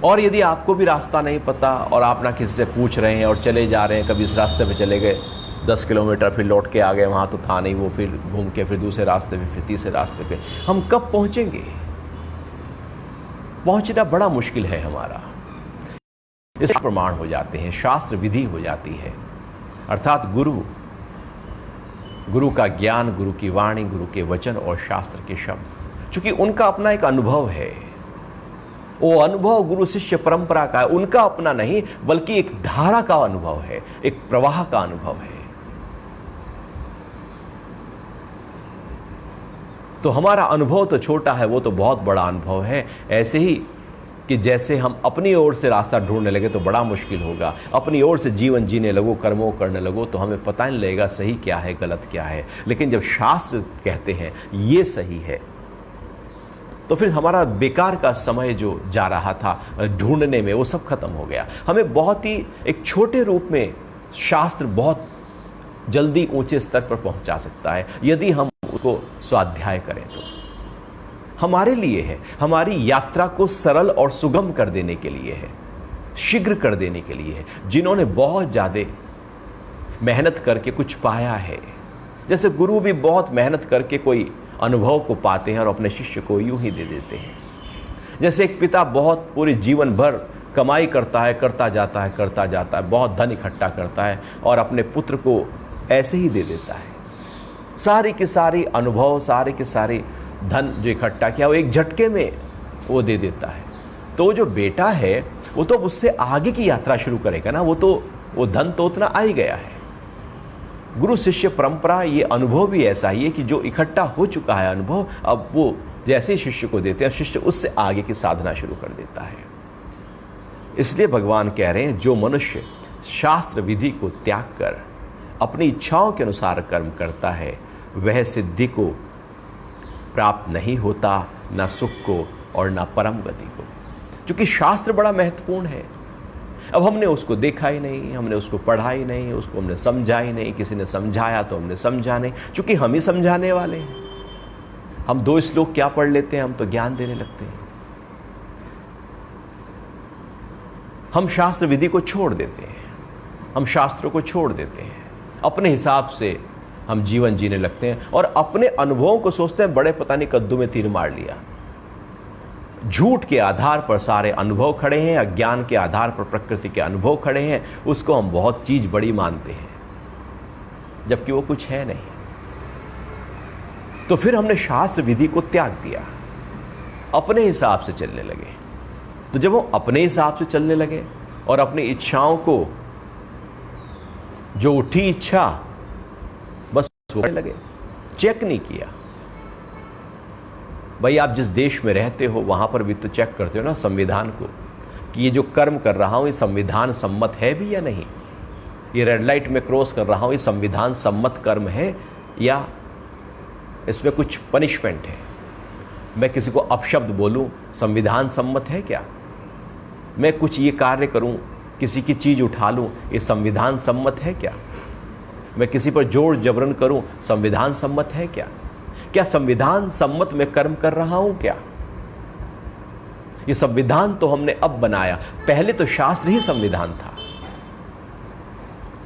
और यदि आपको भी रास्ता नहीं पता और आप ना किसी से पूछ रहे हैं और चले जा रहे हैं, कभी इस रास्ते पे चले गए 10 किलोमीटर, फिर लौट के आ गए, वहाँ तो था नहीं वो, फिर घूम के फिर दूसरे रास्ते पे, फिर तीसरे रास्ते पे, हम कब पहुँचेंगे? पहुँचना बड़ा मुश्किल है हमारा। इस प्रमाण हो जाते हैं, शास्त्र विधि हो जाती है, अर्थात गुरु का ज्ञान, गुरु की वाणी, गुरु के वचन और शास्त्र के शब्द, चूंकि उनका अपना एक अनुभव है, वो अनुभव गुरु शिष्य परंपरा का है, उनका अपना नहीं बल्कि एक धारा का अनुभव है, एक प्रवाह का अनुभव है। तो हमारा अनुभव तो छोटा है, वो तो बहुत बड़ा अनुभव है। ऐसे ही कि जैसे हम अपनी ओर से रास्ता ढूंढने लगे तो बड़ा मुश्किल होगा, अपनी ओर से जीवन जीने लगो, कर्मों करने लगो तो हमें पता नहीं लगेगा सही क्या है, गलत क्या है। लेकिन जब शास्त्र कहते हैं ये सही है, तो फिर हमारा बेकार का समय जो जा रहा था ढूंढने में, वो सब खत्म हो गया। हमें बहुत ही एक छोटे रूप में शास्त्र बहुत जल्दी ऊंचे स्तर पर पहुंचा सकता है यदि हम उसको स्वाध्याय करें। तो हमारे लिए है, हमारी यात्रा को सरल और सुगम कर देने के लिए है, शीघ्र कर देने के लिए है। जिन्होंने बहुत ज़्यादा मेहनत करके कुछ पाया है, जैसे गुरु भी बहुत मेहनत करके कोई अनुभव को पाते हैं और अपने शिष्य को यूं ही दे देते हैं। जैसे एक पिता बहुत पूरे जीवन भर कमाई करता है, करता जाता है, बहुत धन इकट्ठा करता है और अपने पुत्र को ऐसे ही दे देता है। सारी के सारी अनुभव, सारे के सारे धन जो इकट्ठा किया वो एक झटके में वो दे देता है। तो जो बेटा है वो तो उससे आगे की यात्रा शुरू करेगा ना, वो धन तो उतना आ ही गया है। गुरु शिष्य परंपरा ये अनुभव भी ऐसा ही है कि जो इकट्ठा हो चुका है अनुभव, अब वो जैसे ही शिष्य को देते हैं, शिष्य उससे आगे की साधना शुरू कर देता है। इसलिए भगवान कह रहे हैं जो मनुष्य शास्त्र विधि को त्याग कर अपनी इच्छाओं के अनुसार कर्म करता है वह सिद्धि को प्राप्त नहीं होता, ना सुख को और ना परम गति को। क्योंकि शास्त्र बड़ा महत्वपूर्ण है। अब हमने उसको देखा ही नहीं, हमने उसको पढ़ा ही नहीं, उसको हमने समझा ही नहीं, किसी ने समझाया तो हमने समझा नहीं, क्योंकि हम ही समझाने वाले हैं। हम 2 श्लोक क्या पढ़ लेते हैं, हम तो ज्ञान देने लगते हैं। हम शास्त्र विधि को छोड़ देते हैं, हम शास्त्रों को छोड़ देते हैं, अपने हिसाब से हम जीवन जीने लगते हैं और अपने अनुभवों को सोचते हैं बड़े पता नहीं कद्दू में तीर मार लिया। झूठ के आधार पर सारे अनुभव खड़े हैं, अज्ञान के आधार पर प्रकृति के अनुभव खड़े हैं, उसको हम बहुत चीज बड़ी मानते हैं जबकि वो कुछ है नहीं। तो फिर हमने शास्त्र विधि को त्याग दिया, अपने हिसाब से चलने लगे। तो जब वो अपने हिसाब से चलने लगे और अपनी इच्छाओं को, जो उठी इच्छा बस वो करने लगे, चेक नहीं किया। भाई आप जिस देश में रहते हो वहां पर भी तो चेक करते हो ना संविधान को, कि ये जो कर्म कर रहा हूं ये संविधान सम्मत है भी या नहीं, ये रेड लाइट में क्रॉस कर रहा हूं ये संविधान सम्मत कर्म है या इसमें कुछ पनिशमेंट है। मैं किसी को अपशब्द बोलूं संविधान सम्मत है क्या? मैं कुछ ये कार्य करूं, किसी की चीज उठा लूं, ये संविधान सम्मत है क्या? मैं किसी पर जोर जबरन करूं, संविधान सम्मत है क्या? क्या संविधान सम्मत में कर्म कर रहा हूं क्या? ये संविधान तो हमने अब बनाया, पहले तो शास्त्र ही संविधान था,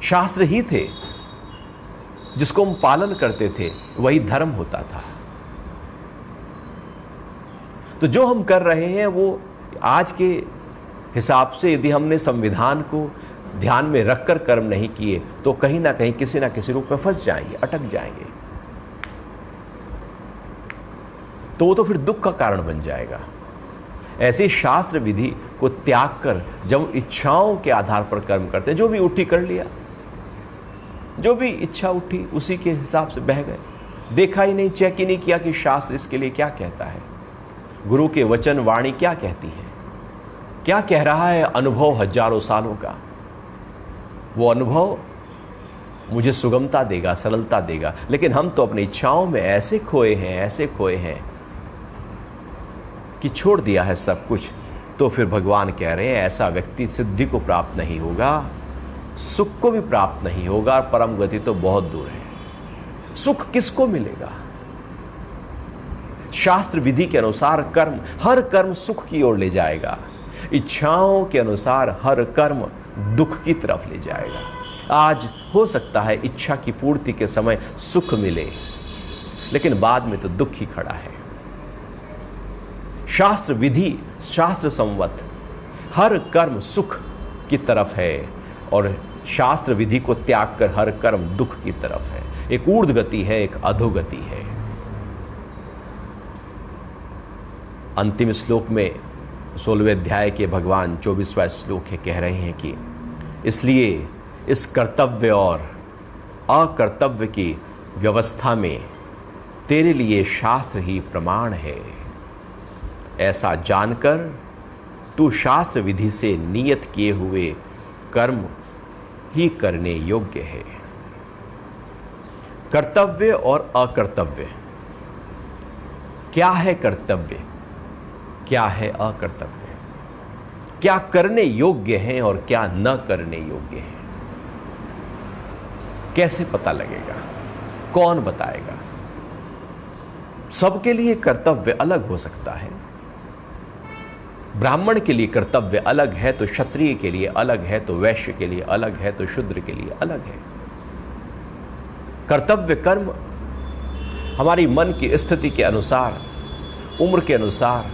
शास्त्र ही थे जिसको हम पालन करते थे, वही धर्म होता था। तो जो हम कर रहे हैं वो आज के हिसाब से, यदि हमने संविधान को ध्यान में रखकर कर्म नहीं किए तो कहीं ना कहीं किसी ना किसी रूप में फंस जाएंगे, अटक जाएंगे, तो वो तो फिर दुख का कारण बन जाएगा। ऐसी शास्त्र विधि को त्याग कर जब इच्छाओं के आधार पर कर्म करते हैं, जो भी उठी कर लिया, जो भी इच्छा उठी उसी के हिसाब से बह गए, देखा ही नहीं, चेक ही नहीं किया कि शास्त्र इसके लिए क्या कहता है, गुरु के वचन वाणी क्या कहती है, क्या कह रहा है अनुभव हजारों सालों का। वो अनुभव मुझे सुगमता देगा, सरलता देगा, लेकिन हम तो अपनी इच्छाओं में ऐसे खोए हैं कि छोड़ दिया है सब कुछ। तो फिर भगवान कह रहे हैं ऐसा व्यक्ति सिद्धि को प्राप्त नहीं होगा, सुख को भी प्राप्त नहीं होगा, और परम गति तो बहुत दूर है। सुख किसको मिलेगा? शास्त्र विधि के अनुसार कर्म, हर कर्म सुख की ओर ले जाएगा, इच्छाओं के अनुसार हर कर्म दुख की तरफ ले जाएगा। आज हो सकता है इच्छा की पूर्ति के समय सुख मिले, लेकिन बाद में तो दुख ही खड़ा है। शास्त्र विधि, शास्त्र संवत हर कर्म सुख की तरफ है, और शास्त्र विधि को त्याग कर हर कर्म दुख की तरफ है। एक ऊर्ध्व गति है, एक अधोगति है। अंतिम श्लोक में 16वें अध्याय के भगवान 24वां श्लोक है, कह रहे हैं कि इसलिए इस कर्तव्य और अकर्तव्य की व्यवस्था में तेरे लिए शास्त्र ही प्रमाण है। ऐसा जानकर तू शास्त्र विधि से नियत किए हुए कर्म ही करने योग्य है। कर्तव्य और अकर्तव्य, क्या है कर्तव्य, क्या है अकर्तव्य, क्या करने योग्य है और क्या न करने योग्य है, कैसे पता लगेगा, कौन बताएगा? सबके लिए कर्तव्य अलग हो सकता है। ब्राह्मण के लिए कर्तव्य अलग है तो क्षत्रिय के लिए अलग है, तो वैश्य के लिए अलग है, तो शूद्र के लिए अलग है। कर्तव्य कर्म हमारी मन की स्थिति के अनुसार, उम्र के अनुसार,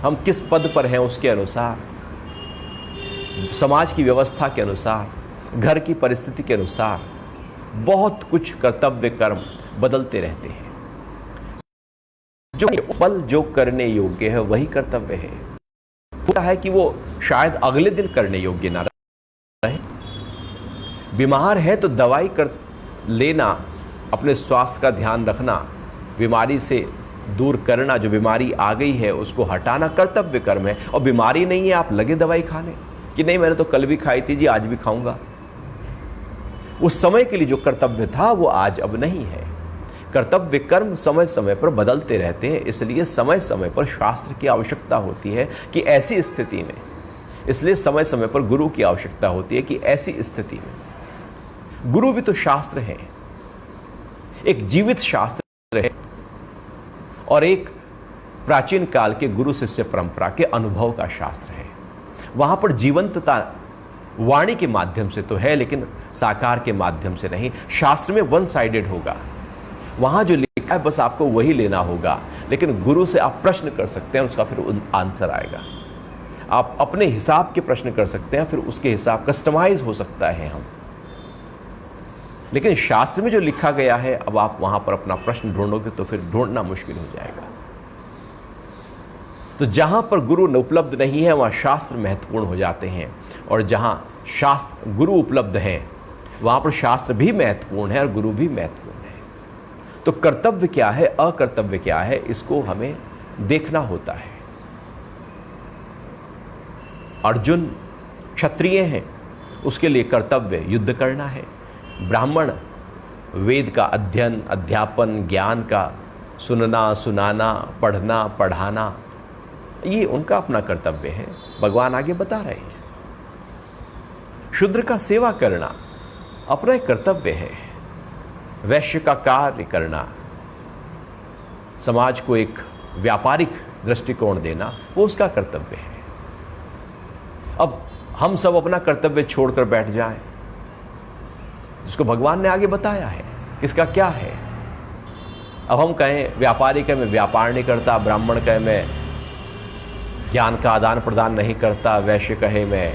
हम किस पद पर हैं उसके अनुसार, समाज की व्यवस्था के अनुसार, घर की परिस्थिति के अनुसार बहुत कुछ कर्तव्य कर्म बदलते रहते हैं। जो पल जो करने योग्य है वही कर्तव्य है। होता है कि वो शायद अगले दिन करने योग्य ना रहे। बीमार है तो दवाई कर लेना, अपने स्वास्थ्य का ध्यान रखना, बीमारी से दूर करना, जो बीमारी आ गई है उसको हटाना कर्तव्य कर्म है। और बीमारी नहीं है, आप लगे दवाई खाने कि नहीं मैंने तो कल भी खाई थी जी, आज भी खाऊंगा। उस समय के लिए जो कर्तव्य था वो आज अब नहीं है। कर्तव्य कर्म समय समय पर बदलते रहते हैं, इसलिए समय समय पर शास्त्र की आवश्यकता होती है कि ऐसी स्थिति में, इसलिए समय समय पर गुरु की आवश्यकता होती है कि ऐसी स्थिति में। गुरु भी तो शास्त्र है, एक जीवित शास्त्र है और एक प्राचीन काल के गुरु शिष्य परंपरा के अनुभव का शास्त्र है। वहां पर जीवंतता वाणी के माध्यम से तो है, लेकिन साकार के माध्यम से नहीं। शास्त्र में वन साइडेड होगा, वहां जो लिखा है बस आपको वही लेना होगा, लेकिन गुरु से आप प्रश्न कर सकते हैं, उसका फिर आंसर आएगा। आप अपने हिसाब के प्रश्न कर सकते हैं, फिर उसके हिसाब कस्टमाइज हो सकता है हम। लेकिन शास्त्र में जो लिखा गया है, अब आप वहां पर अपना प्रश्न ढूंढोगे तो फिर ढूंढना मुश्किल हो जाएगा। तो जहां पर गुरु उपलब्ध नहीं है वहां शास्त्र महत्वपूर्ण हो जाते हैं, और जहां शास्त्र गुरु उपलब्ध हैं वहां पर शास्त्र भी महत्वपूर्ण है और गुरु भी महत्वपूर्ण है। तो कर्तव्य क्या है, अकर्तव्य क्या है, इसको हमें देखना होता है। अर्जुन क्षत्रिय हैं, उसके लिए कर्तव्य युद्ध करना है। ब्राह्मण वेद का अध्ययन, अध्यापन, ज्ञान का सुनना, सुनाना, पढ़ना, पढ़ाना, ये उनका अपना कर्तव्य है। भगवान आगे बता रहे हैं। शूद्र का सेवा करना अपना एक कर्तव्य है। वैश्य का कार्य करना, समाज को एक व्यापारिक दृष्टिकोण देना, वो उसका कर्तव्य है। अब हम सब अपना कर्तव्य छोड़कर बैठ जाएं, जिसको भगवान ने आगे बताया है किसका क्या है। अब हम कहें, व्यापारी कहे मैं व्यापार नहीं करता, ब्राह्मण कहे मैं ज्ञान का आदान प्रदान नहीं करता, वैश्य कहे मैं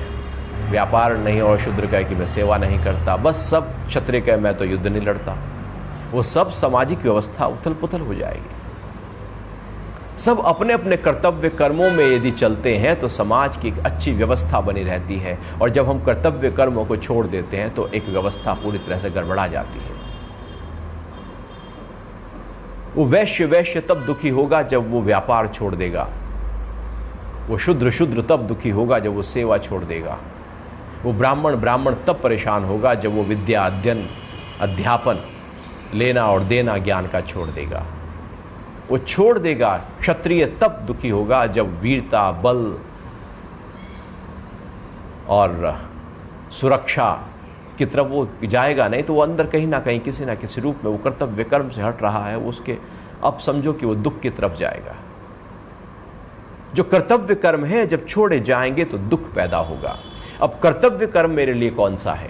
व्यापार नहीं और शूद्र कहे कि मैं सेवा नहीं करता, बस सब क्षत्रिय कहे मैं तो युद्ध नहीं लड़ता, वो सब सामाजिक व्यवस्था उथल पुथल हो जाएगी। सब अपने अपने कर्तव्य कर्मों में यदि चलते हैं तो समाज की एक अच्छी व्यवस्था बनी रहती है, और जब हम कर्तव्य कर्मों को छोड़ देते हैं तो एक व्यवस्था पूरी तरह से गड़बड़ा जाती है। वो वैश्य तब दुखी होगा जब वो व्यापार छोड़ देगा, वो शूद्र तब दुखी होगा जब वो सेवा छोड़ देगा, वो ब्राह्मण तब परेशान होगा जब वो विद्या अध्ययन अध्यापन लेना और देना ज्ञान का छोड़ देगा, वो छोड़ देगा। क्षत्रिय तब दुखी होगा जब वीरता बल और सुरक्षा की तरफ वो जाएगा, नहीं तो वो अंदर कहीं ना कहीं किसी ना किसी रूप में वो कर्तव्य कर्म से हट रहा है, उसके अब समझो कि वो दुख की तरफ जाएगा। जो कर्तव्य कर्म है जब छोड़े जाएंगे तो दुख पैदा होगा। अब कर्तव्य कर्म मेरे लिए कौन सा है?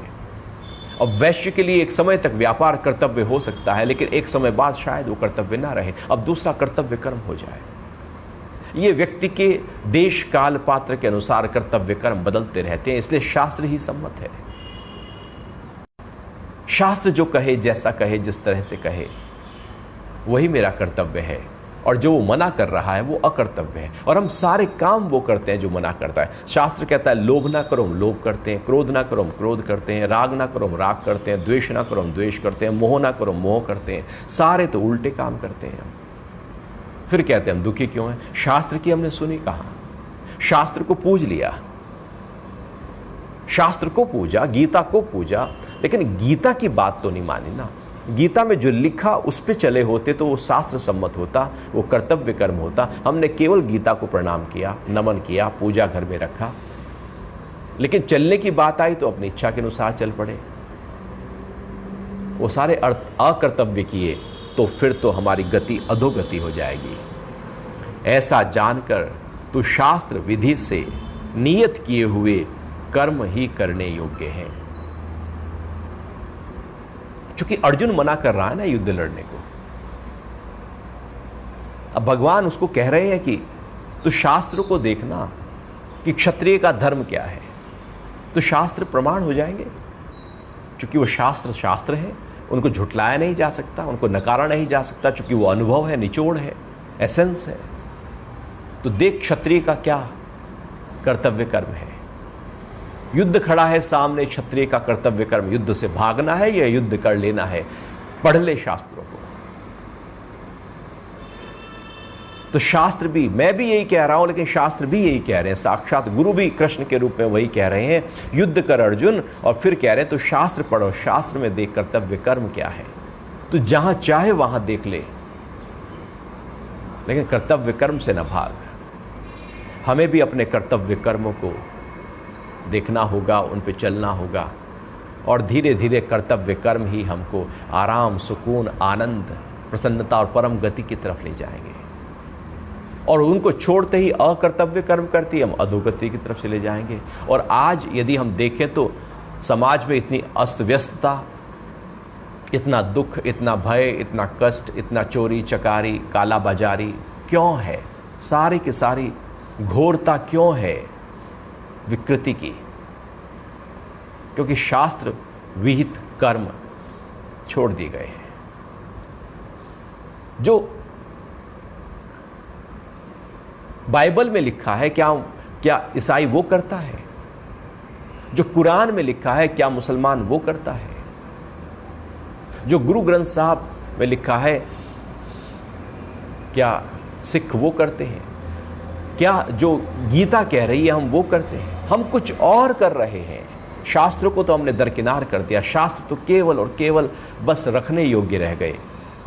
अब वैश्य के लिए एक समय तक व्यापार कर्तव्य हो सकता है, लेकिन एक समय बाद शायद वो कर्तव्य ना रहे, अब दूसरा कर्तव्य कर्म हो जाए। ये व्यक्ति के देश काल पात्र के अनुसार कर्तव्य कर्म बदलते रहते हैं, इसलिए शास्त्र ही सम्मत है। शास्त्र जो कहे, जैसा कहे, जिस तरह से कहे, वही मेरा कर्तव्य है, और जो वो मना कर रहा है वो अकर्तव्य है। और हम सारे काम वो करते हैं जो मना करता है। शास्त्र कहता है लोभ ना करो, हम लोभ करते हैं, क्रोध ना करो, हम क्रोध करते हैं, राग ना करो, हम राग करते हैं, द्वेष ना करो, हम द्वेष करते हैं, मोह ना करो, मोह करते हैं। सारे तो उल्टे काम करते हैं हम। फिर कहते हैं हम दुखी क्यों हैं? शास्त्र की हमने सुनी कहाँ? शास्त्र को पूज लिया, शास्त्र को पूजा, गीता को पूजा, लेकिन गीता की बात तो नहीं मानी ना। गीता में जो लिखा उस पे चले होते तो वो शास्त्र सम्मत होता, वो कर्तव्य कर्म होता। हमने केवल गीता को प्रणाम किया, नमन किया, पूजा घर में रखा, लेकिन चलने की बात आई तो अपनी इच्छा के अनुसार चल पड़े, वो सारे अकर्तव्य किए, तो फिर तो हमारी गति अधोगति हो जाएगी। ऐसा जानकर तू शास्त्र विधि से नियत किए हुए कर्म ही करने योग्य है। चूंकि अर्जुन मना कर रहा है ना युद्ध लड़ने को, अब भगवान उसको कह रहे हैं कि तू शास्त्र को देखना कि क्षत्रिय का धर्म क्या है, तो शास्त्र प्रमाण हो जाएंगे। चूंकि वो शास्त्र है, उनको झुटलाया नहीं जा सकता, उनको नकारा नहीं जा सकता, चूंकि वो अनुभव है, निचोड़ है, एसेंस है। तो देख क्षत्रिय का क्या कर्तव्य कर्म है। युद्ध खड़ा है सामने, क्षत्रिय का कर्तव्य कर्म युद्ध से भागना है या युद्ध कर लेना है। पढ़ ले शास्त्रों को। तो शास्त्र भी, मैं भी यही कह रहा हूं, लेकिन शास्त्र भी यही कह रहे हैं, साक्षात गुरु भी कृष्ण के रूप में वही कह रहे हैं, युद्ध कर अर्जुन। और फिर कह रहे हैं तो शास्त्र पढ़ो, शास्त्र में देख कर्तव्य कर्म क्या है। तो जहां चाहे वहां देख ले, लेकिन कर्तव्य कर्म से न भाग। हमें भी अपने कर्तव्य कर्मों को देखना होगा, उन पे चलना होगा, और धीरे धीरे कर्तव्य कर्म ही हमको आराम, सुकून, आनंद, प्रसन्नता और परम गति की तरफ ले जाएंगे। और उनको छोड़ते ही अकर्तव्य कर्म करती हम अधोगति की तरफ चले जाएंगे। और आज यदि हम देखें तो समाज में इतनी अस्त व्यस्तता, इतना दुख, इतना भय, इतना कष्ट, इतना चोरी चकारी, काला बाजारी क्यों है? सारी की सारी घोरता क्यों है? विकृति की। क्योंकि शास्त्र विहित कर्म छोड़ दिए गए हैं। जो बाइबल में लिखा है क्या ईसाई वो करता है? जो कुरान में लिखा है क्या मुसलमान वो करता है? जो गुरु ग्रंथ साहब में लिखा है क्या सिख वो करते हैं? क्या जो गीता कह रही है हम वो करते हैं? हम कुछ और कर रहे हैं। शास्त्रों को तो हमने दरकिनार कर दिया। शास्त्र तो केवल और केवल बस रखने योग्य रह गए।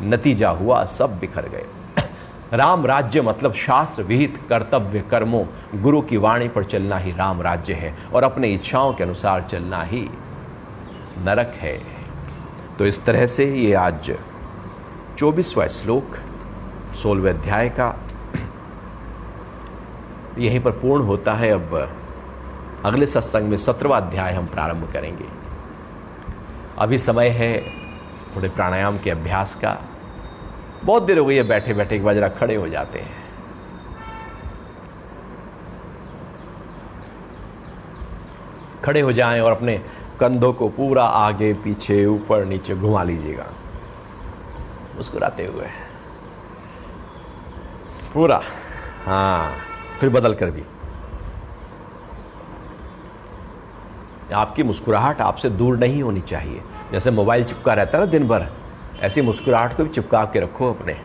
नतीजा हुआ सब बिखर गए। राम राज्य मतलब शास्त्र विहित कर्तव्य कर्मों, गुरु की वाणी पर चलना ही राम राज्य है, और अपने इच्छाओं के अनुसार चलना ही नरक है। तो इस तरह से ये आज 24वां श्लोक 16वें अध्याय का यहीं पर पूर्ण होता है। अब अगले सत्संग में 17वां अध्याय हम प्रारंभ करेंगे। अभी समय है थोड़े प्राणायाम के अभ्यास का। बहुत देर हो गई है बैठे बैठे, एक बार जरा खड़े हो जाते हैं। खड़े हो जाएं और अपने कंधों को पूरा आगे पीछे ऊपर नीचे घुमा लीजिएगा मुस्कुराते हुए पूरा। हाँ, फिर बदल कर भी। आपकी मुस्कुराहट आपसे दूर नहीं होनी चाहिए। जैसे मोबाइल चिपका रहता है ना दिन भर, ऐसी मुस्कुराहट को भी चिपका के रखो अपने।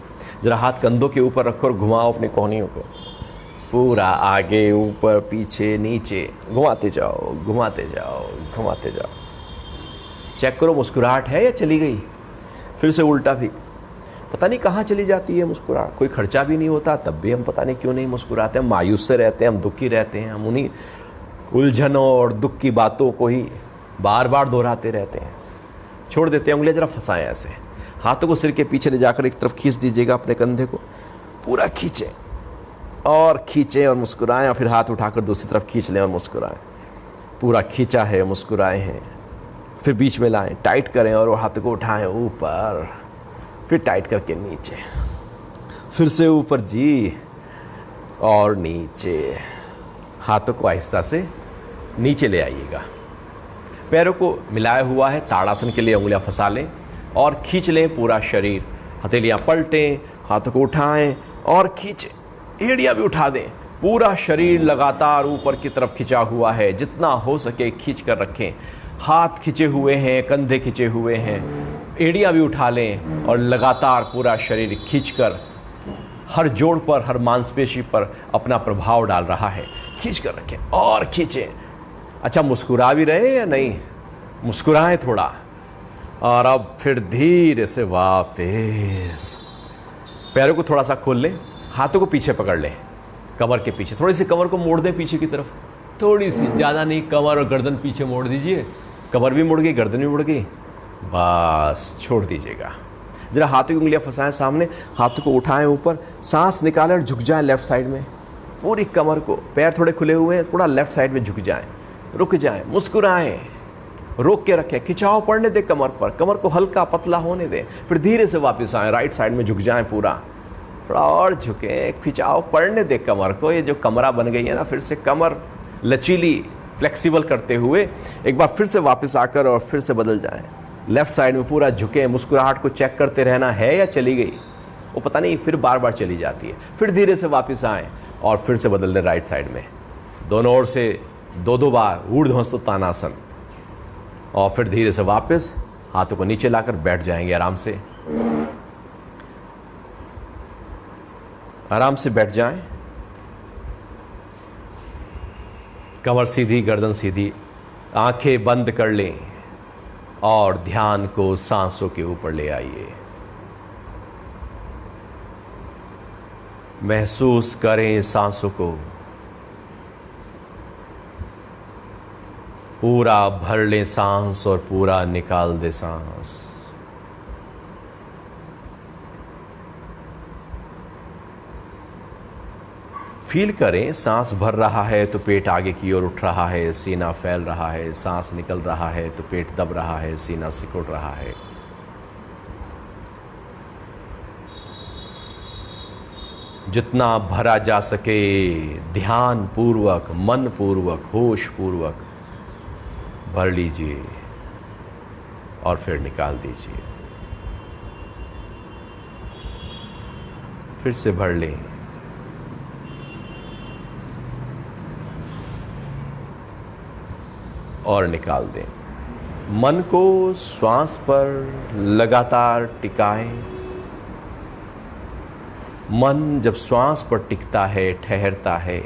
जरा हाथ कंधों के ऊपर रखो और घुमाओ अपने कोहनियों को पूरा आगे ऊपर पीछे नीचे घुमाते जाओ घुमाते जाओ घुमाते जाओ। चेक करो मुस्कुराहट है या चली गई। फिर से उल्टा भी, पता नहीं कहाँ चली जाती है मुस्कुराहट। कोई खर्चा भी नहीं होता तब भी हम पता नहीं क्यों नहीं मुस्कुराते। हम मायूस से रहते हैं, हम दुखी रहते हैं, हम उन्हीं उलझनों और दुख की बातों को ही बार बार दोहराते रहते हैं। छोड़ देते हैं, उंगलियां जरा फंसाएं ऐसे, हाथों को सिर के पीछे ले जाकर एक तरफ खींच दीजिएगा, अपने कंधे को पूरा खींचें और मुस्कुराएं, और फिर हाथ उठाकर दूसरी तरफ खींच लें और मुस्कुराएं। पूरा खींचा है, मुस्कुराए हैं, फिर बीच में लाएं, टाइट करें और वो हाथ को उठाएं ऊपर, फिर टाइट करके नीचे, फिर से ऊपर जी और नीचे। हाथों को आहिस्ता से नीचे ले आइएगा। पैरों को मिलाया हुआ है, ताड़ासन के लिए उंगलियां फंसा लें और खींच लें पूरा शरीर। हथेलियां पलटें, हाथों को उठाएं और खींचें, एड़ियां भी उठा दें। पूरा शरीर लगातार ऊपर की तरफ खिंचा हुआ है, जितना हो सके खींच कर रखें। हाथ खिंचे हुए हैं, कंधे खिंचे हुए हैं, एड़ियां भी उठा लें और लगातार पूरा शरीर खींचकर हर जोड़ पर, हर मांसपेशी पर अपना प्रभाव डाल रहा है। खींच कर रखें और खींचें। अच्छा, मुस्कुरा भी रहे या नहीं? मुस्कुराएं थोड़ा। और अब फिर धीरे से वापस पैरों को थोड़ा सा खोल लें, हाथों को पीछे पकड़ लें, कमर के पीछे थोड़ी सी कमर को मोड़ दें पीछे की तरफ, थोड़ी सी, ज़्यादा नहीं। कमर और गर्दन पीछे मोड़ दीजिए। कमर भी मुड़ गई, गर्दन भी मुड़ गई, बस छोड़ दीजिएगा। जरा हाथों की उंगलियां फंसाएं सामने, हाथों को उठाएं ऊपर, सांस निकालें और झुक जाएं लेफ्ट साइड में। पूरी कमर को, पैर थोड़े खुले हुए हैं, थोड़ा लेफ्ट साइड में झुक जाएं, रुक जाएं, मुस्कुराएं, रोक के रखें, खिंचाव पड़ने दें कमर पर, कमर को हल्का पतला होने दें। फिर धीरे से वापस आएं, राइट साइड में झुक जाएं पूरा, थोड़ा और झुकें, खिंचाव पड़ने दें कमर को। ये जो कमरा बन गई है ना, फिर से कमर लचीली, फ्लेक्सिबल करते हुए एक बार फिर से वापस आकर और फिर से बदल जाएं। लेफ्ट साइड में पूरा झुकें, मुस्कुराहट को चेक करते रहना है या चली गई, वो पता नहीं, फिर बार बार चली जाती है। फिर धीरे से वापस आएं और फिर से बदल दें राइट साइड में, दोनों ओर से दो बार ऊर्ध्वस्तुतानासन। और फिर धीरे से वापस हाथों को नीचे लाकर बैठ जाएंगे आराम से। आराम से बैठ जाएं, कमर सीधी, गर्दन सीधी, आंखें बंद कर लें और ध्यान को सांसों के ऊपर ले आइए। महसूस करें सांसों को, पूरा भर लें सांस और पूरा निकाल दे सांस। फील करें, सांस भर रहा है तो पेट आगे की ओर उठ रहा है, सीना फैल रहा है। सांस निकल रहा है तो पेट दब रहा है, सीना सिकुड़ रहा है। जितना भरा जा सके ध्यान पूर्वक, मन पूर्वक, होश पूर्वक भर लीजिए और फिर निकाल दीजिए। फिर से भर लें और निकाल दें। मन को श्वास पर लगातार टिकाएं। मन जब श्वास पर टिकता है, ठहरता है,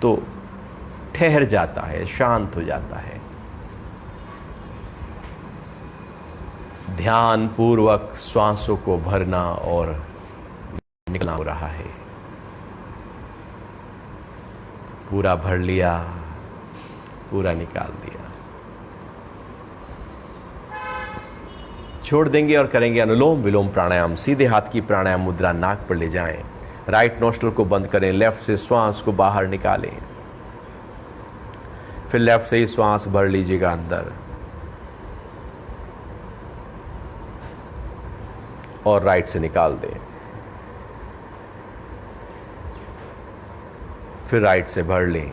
तो ठहर जाता है, शांत हो जाता है। ध्यान पूर्वक श्वासों को भरना और निकलना हो रहा है। पूरा भर लिया, पूरा निकाल दिया। छोड़ देंगे और करेंगे अनुलोम विलोम प्राणायाम। सीधे हाथ की प्राणायाम मुद्रा नाक पर ले जाएं, राइट नोस्ट्रल को बंद करें, लेफ्ट से श्वास को बाहर निकालें, फिर लेफ्ट से ही श्वास भर लीजिएगा अंदर और राइट से निकाल दें। फिर राइट से भर लें,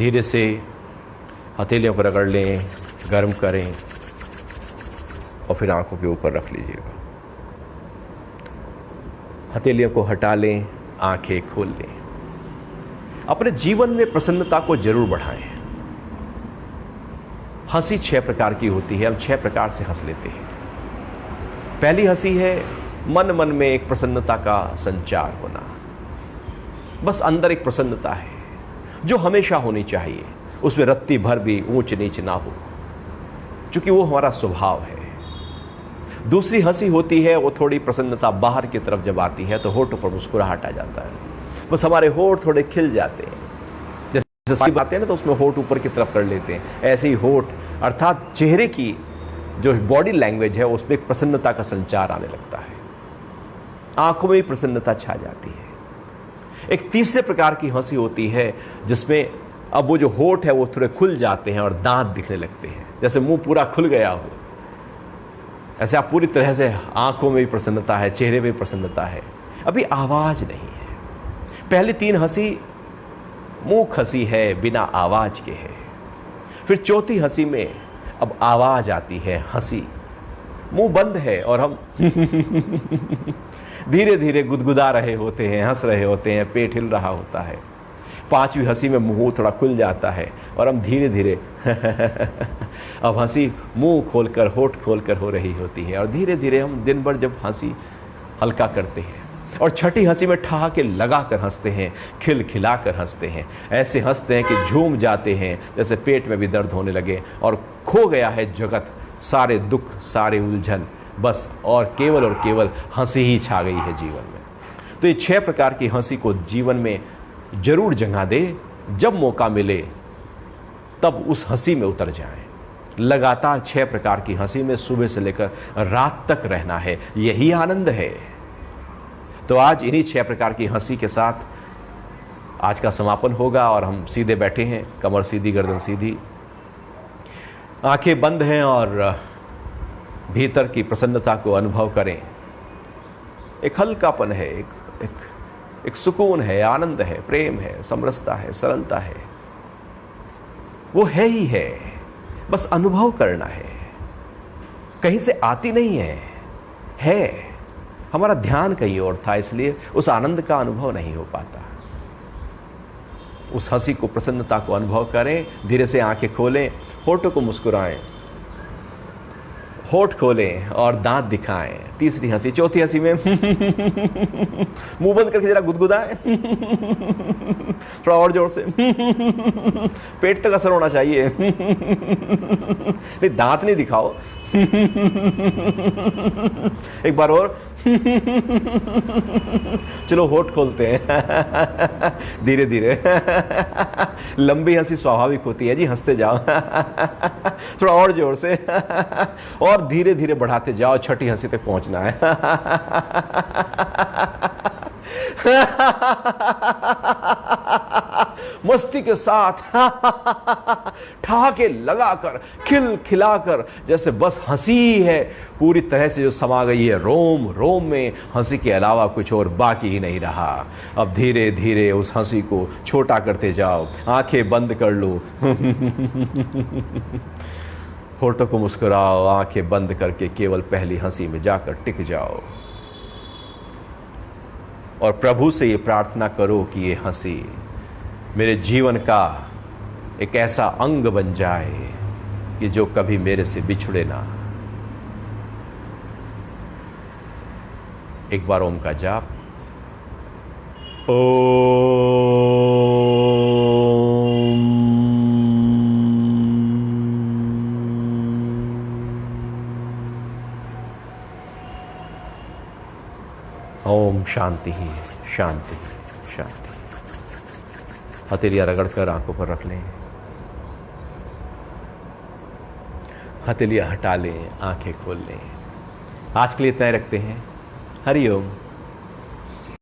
धीरे से हथेलियों को रगड़ लें, गर्म करें और फिर आंखों के ऊपर रख लीजिएगा। हथेलियों को हटा लें, आंखें खोल लें। अपने जीवन में प्रसन्नता को जरूर बढ़ाएं। हंसी 6 प्रकार की होती है, हम 6 प्रकार से हंस लेते हैं। पहली हंसी है मन मन में एक प्रसन्नता का संचार होना। बस अंदर एक प्रसन्नता है जो हमेशा होनी चाहिए, उसमें रत्ती भर भी ऊंच नीच ना हो, क्योंकि वो हमारा स्वभाव है। दूसरी हंसी होती है, वो थोड़ी प्रसन्नता बाहर की तरफ जब आती है तो होठों पर मुस्कुराहट आ जाता है, बस हमारे होठ थोड़े खिल जाते हैं। जैसे बातें हैं ना, तो उसमें होठ ऊपर की तरफ कर लेते हैं। ऐसे ही होठ अर्थात चेहरे की जो बॉडी लैंग्वेज है उसमें एक प्रसन्नता का संचार आने लगता है, आंखों में भी प्रसन्नता छा जाती है। एक तीसरे प्रकार की हंसी होती है जिसमें अब वो जो होठ है वो थोड़े खुल जाते हैं और दांत दिखने लगते हैं, जैसे मुंह पूरा खुल गया हो। ऐसे आप पूरी तरह से आंखों में भी प्रसन्नता है, चेहरे में भी प्रसन्नता है, अभी आवाज नहीं है। पहली 3 हंसी मूक हंसी है, बिना आवाज के है। फिर चौथी हंसी में अब आवाज आती है, हंसी मुंह बंद है और हम धीरे धीरे गुदगुदा रहे होते हैं, हंस रहे होते हैं, पेट हिल रहा होता है। 5वीं हंसी में मुंह थोड़ा खुल जाता है और हम धीरे धीरे अब हंसी मुंह खोलकर, होठ खोलकर हो रही होती है और धीरे धीरे हम दिन भर जब हंसी हल्का करते हैं। और छठी हंसी में ठहाके लगाकर हंसते हैं, खिलखिलाकर हंसते हैं, ऐसे हंसते हैं कि झूम जाते हैं, जैसे पेट में भी दर्द होने लगे और खो गया है जगत, सारे दुख, सारे उलझन, बस और केवल हंसी ही छा गई है जीवन में। तो ये 6 प्रकार की हंसी को जीवन में जरूर जगह दे। जब मौका मिले तब उस हंसी में उतर जाएं। लगातार 6 प्रकार की हंसी में सुबह से लेकर रात तक रहना है, यही आनंद है। तो आज इन्हीं 6 प्रकार की हंसी के साथ आज का समापन होगा और हम सीधे बैठे हैं, कमर सीधी, गर्दन सीधी, आंखें बंद हैं और भीतर की प्रसन्नता को अनुभव करें। एक हल्कापन है, एक सुकून है, आनंद है, प्रेम है, समरसता है, सरलता है, वो है ही है, बस अनुभव करना है। कहीं से आती नहीं है। हमारा ध्यान कहीं और था, इसलिए उस आनंद का अनुभव नहीं हो पाता। उस हंसी को, प्रसन्नता को अनुभव करें। धीरे से आंखें खोलें, होठों को मुस्कुराएं, होठ खोलें और दांत दिखाएं। तीसरी हंसी, चौथी हंसी में मुंह बंद करके जरा गुदगुदाएं, थोड़ा और जोर से, पेट तक असर होना चाहिए, नहीं दांत नहीं दिखाओ, एक बार और, चलो होठ खोलते हैं धीरे धीरे। लंबी हंसी स्वाभाविक होती है जी, हंसते जाओ, थोड़ा और जोर से और धीरे धीरे बढ़ाते जाओ, छठी हंसी तक पहुंचना है। मस्ती के साथ ठहाके लगाकर, खिलखिलाकर, जैसे बस हंसी है पूरी तरह से जो समा गई है रोम रोम में, हंसी के अलावा कुछ और बाकी ही नहीं रहा। अब धीरे धीरे उस हंसी को छोटा करते जाओ, आंखें बंद कर लो, होठों को मुस्कुराओ, आंखें बंद करके केवल पहली हंसी में जाकर टिक जाओ और प्रभु से ये प्रार्थना करो कि ये हंसी मेरे जीवन का एक ऐसा अंग बन जाए कि जो कभी मेरे से बिछड़े ना। एक बार ओम का जाप, ओम शांति ही शांति शांति। हथेलियां रगड़कर आंखों पर रख लें, हथेलियां हटा लें, आंखें खोल लें। आज के लिए तय रखते हैं। हरि ओम।